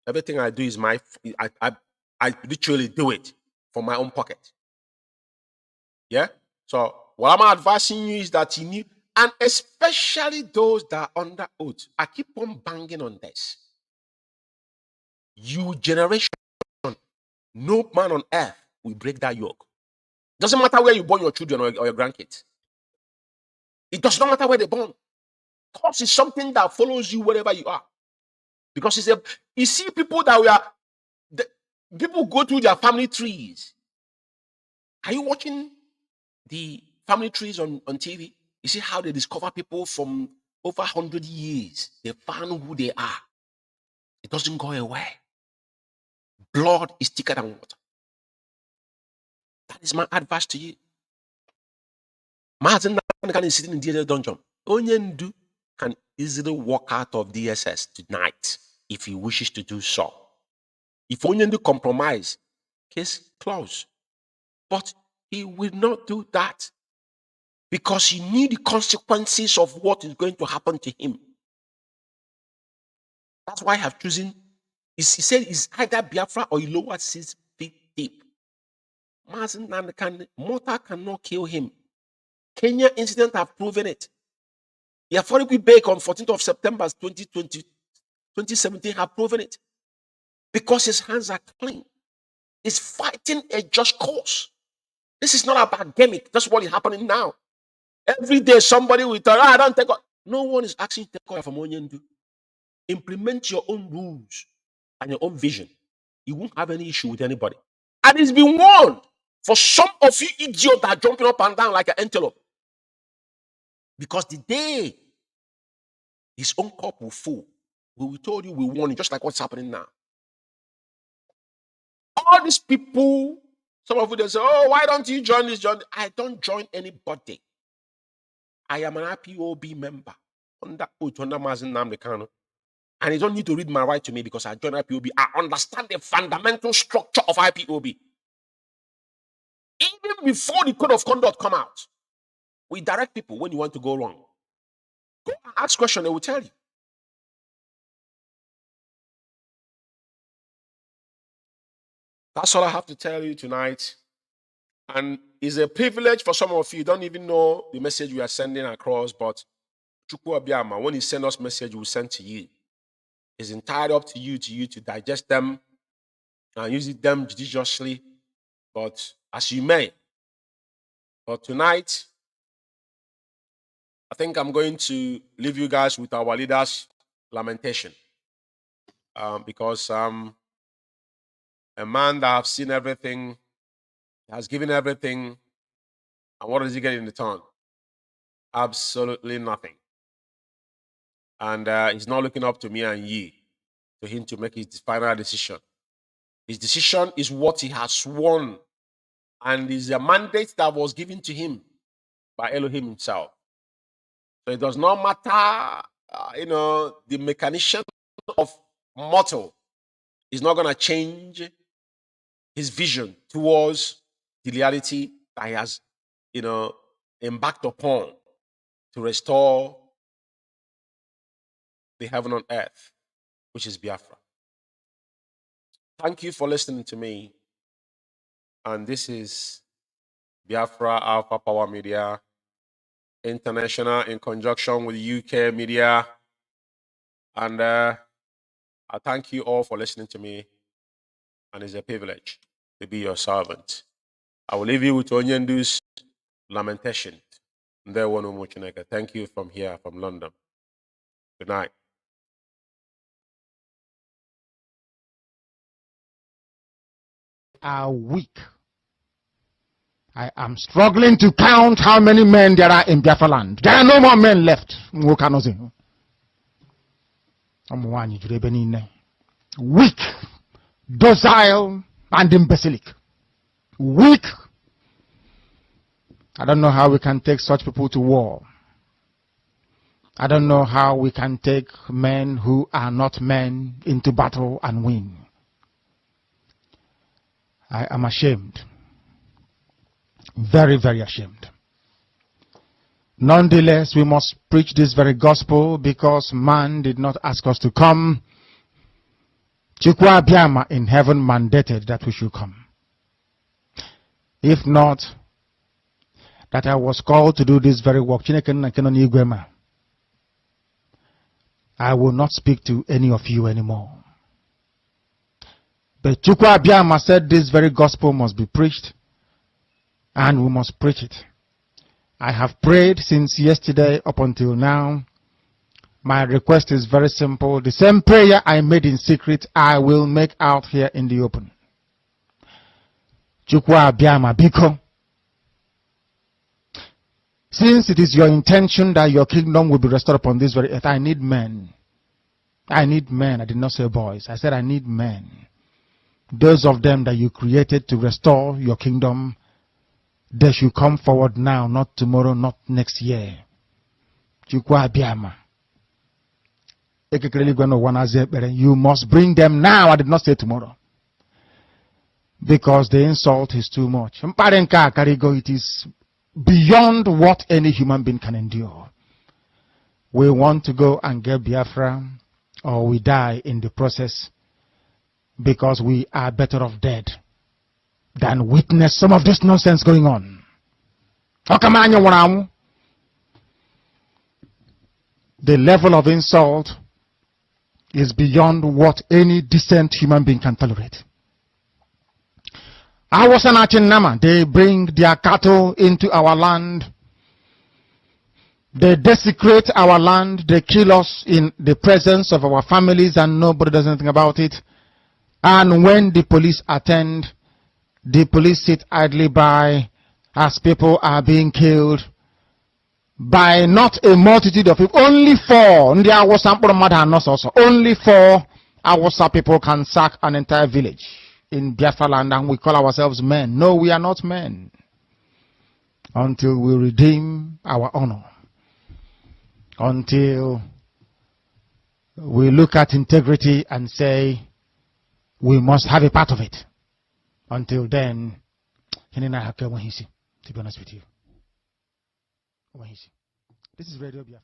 Everything I do is I literally do it for my own pocket. Yeah? So what I'm advising you is that you need, and especially those that are under oath. I keep on banging on this. You generation, no man on earth will break that yoke. Doesn't matter where you born your children or your grandkids. It does not matter where they're born. Cause is something that follows you wherever you are. Because you see people people go through their family trees. Are you watching the family trees on TV? You see how they discover people from over 100 years. They found who they are. It doesn't go away. Blood is thicker than water. That is my advice to you. Mazi Umeh is sitting in the dungeon. Onyendu can easily walk out of DSS tonight if he wishes to do so. If Onyendu compromise, case closed. But he will not do that because he knew the consequences of what is going to happen to him. That's why I have chosen. He said it's either Biafra or he lowered 6 feet deep. Mazi Umeh mortar cannot kill him. Kenya incident have proven it. The Affordable Bank on 14th of September 2017 have proven it. Because his hands are clean. He's fighting a just cause. This is not about gimmick. That's what is happening now. Every day somebody will tell, I don't take off. No one is asking you to take off from Onyendu. Implement your own rules and your own vision. You won't have any issue with anybody. And it's been warned for some of you idiots that are jumping up and down like an antelope. Because the day his own cup will full, we told you we warn you, just like what's happening now. All these people, some of you they say, oh, why don't you join this? I don't join anybody. I am an IPOB member under Mazi Umeh. And you don't need to read my right to me because I joined IPOB. I understand the fundamental structure of IPOB. Even before the code of conduct come out, we direct people when you want to go wrong. Go and ask questions, they will tell you. That's all I have to tell you tonight. And it's a privilege for some of you. Don't even know the message we are sending across, but Chukwuemka, when he sends us message, we'll send to you. It's entirely up to you to digest them and use them judiciously, but as you may. But tonight, I think I'm going to leave you guys with our leader's lamentation. Because a man that has seen everything, has given everything, and what does he get in return? Absolutely nothing. And he's not looking up to me and you, to him to make his final decision. His decision is what he has sworn, and is a mandate that was given to him by Elohim himself. So it does not matter, the mechanism of mortal is not going to change his vision towards the reality that he has, embarked upon to restore the heaven on earth, which is Biafra. Thank you for listening to me. And this is Biafra Alpha Power Media International in conjunction with UK Media. And I thank you all for listening to me. And it's a privilege to be your servant. I will leave you with Onyendu's lamentation. Thank you from here, from London. Good night. Are weak. I am struggling to count how many men there are in Biafra land. There are no more men left. Weak, docile, and imbecilic. Weak. I don't know how we can take such people to war. I don't know how we can take men who are not men into battle and win. I am ashamed. Very, very ashamed. Nonetheless, we must preach this very gospel because man did not ask us to come. Chukwuemka in heaven mandated that we should come. If not, that I was called to do this very work, I will not speak to any of you anymore. But Chukwuemka said this very gospel must be preached, and we must preach it. I have prayed since yesterday up until now. My request is very simple. The same prayer I made in secret, I will make out here in the open. Chukwuemka biko. Since it is your intention that your kingdom will be restored upon this very earth, I need men. I need men. I did not say boys. I said I need men. Those of them that you created to restore your kingdom, they should come forward now, not tomorrow, not next year. Chukwuemka. You must bring them now. I did not say tomorrow. Because the insult is too much. It is beyond what any human being can endure. We want to go and get Biafra, or we die in the process, because we are better off dead than witness some of this nonsense going on. The level of insult is beyond what any decent human being can tolerate. I was an Nnamdi. They bring their cattle into our land. They desecrate our land. They kill us in the presence of our families and nobody does anything about it. And when the police attend, the police sit idly by as people are being killed by not a multitude of people. Only 4. Only 4 Awasa people can sack an entire village in Biafra land, and we call ourselves men. No, we are not men. Until we redeem our honor. Until we look at integrity and say, we must have a part of it. Until then, to be honest with you. This is Radio Biafra.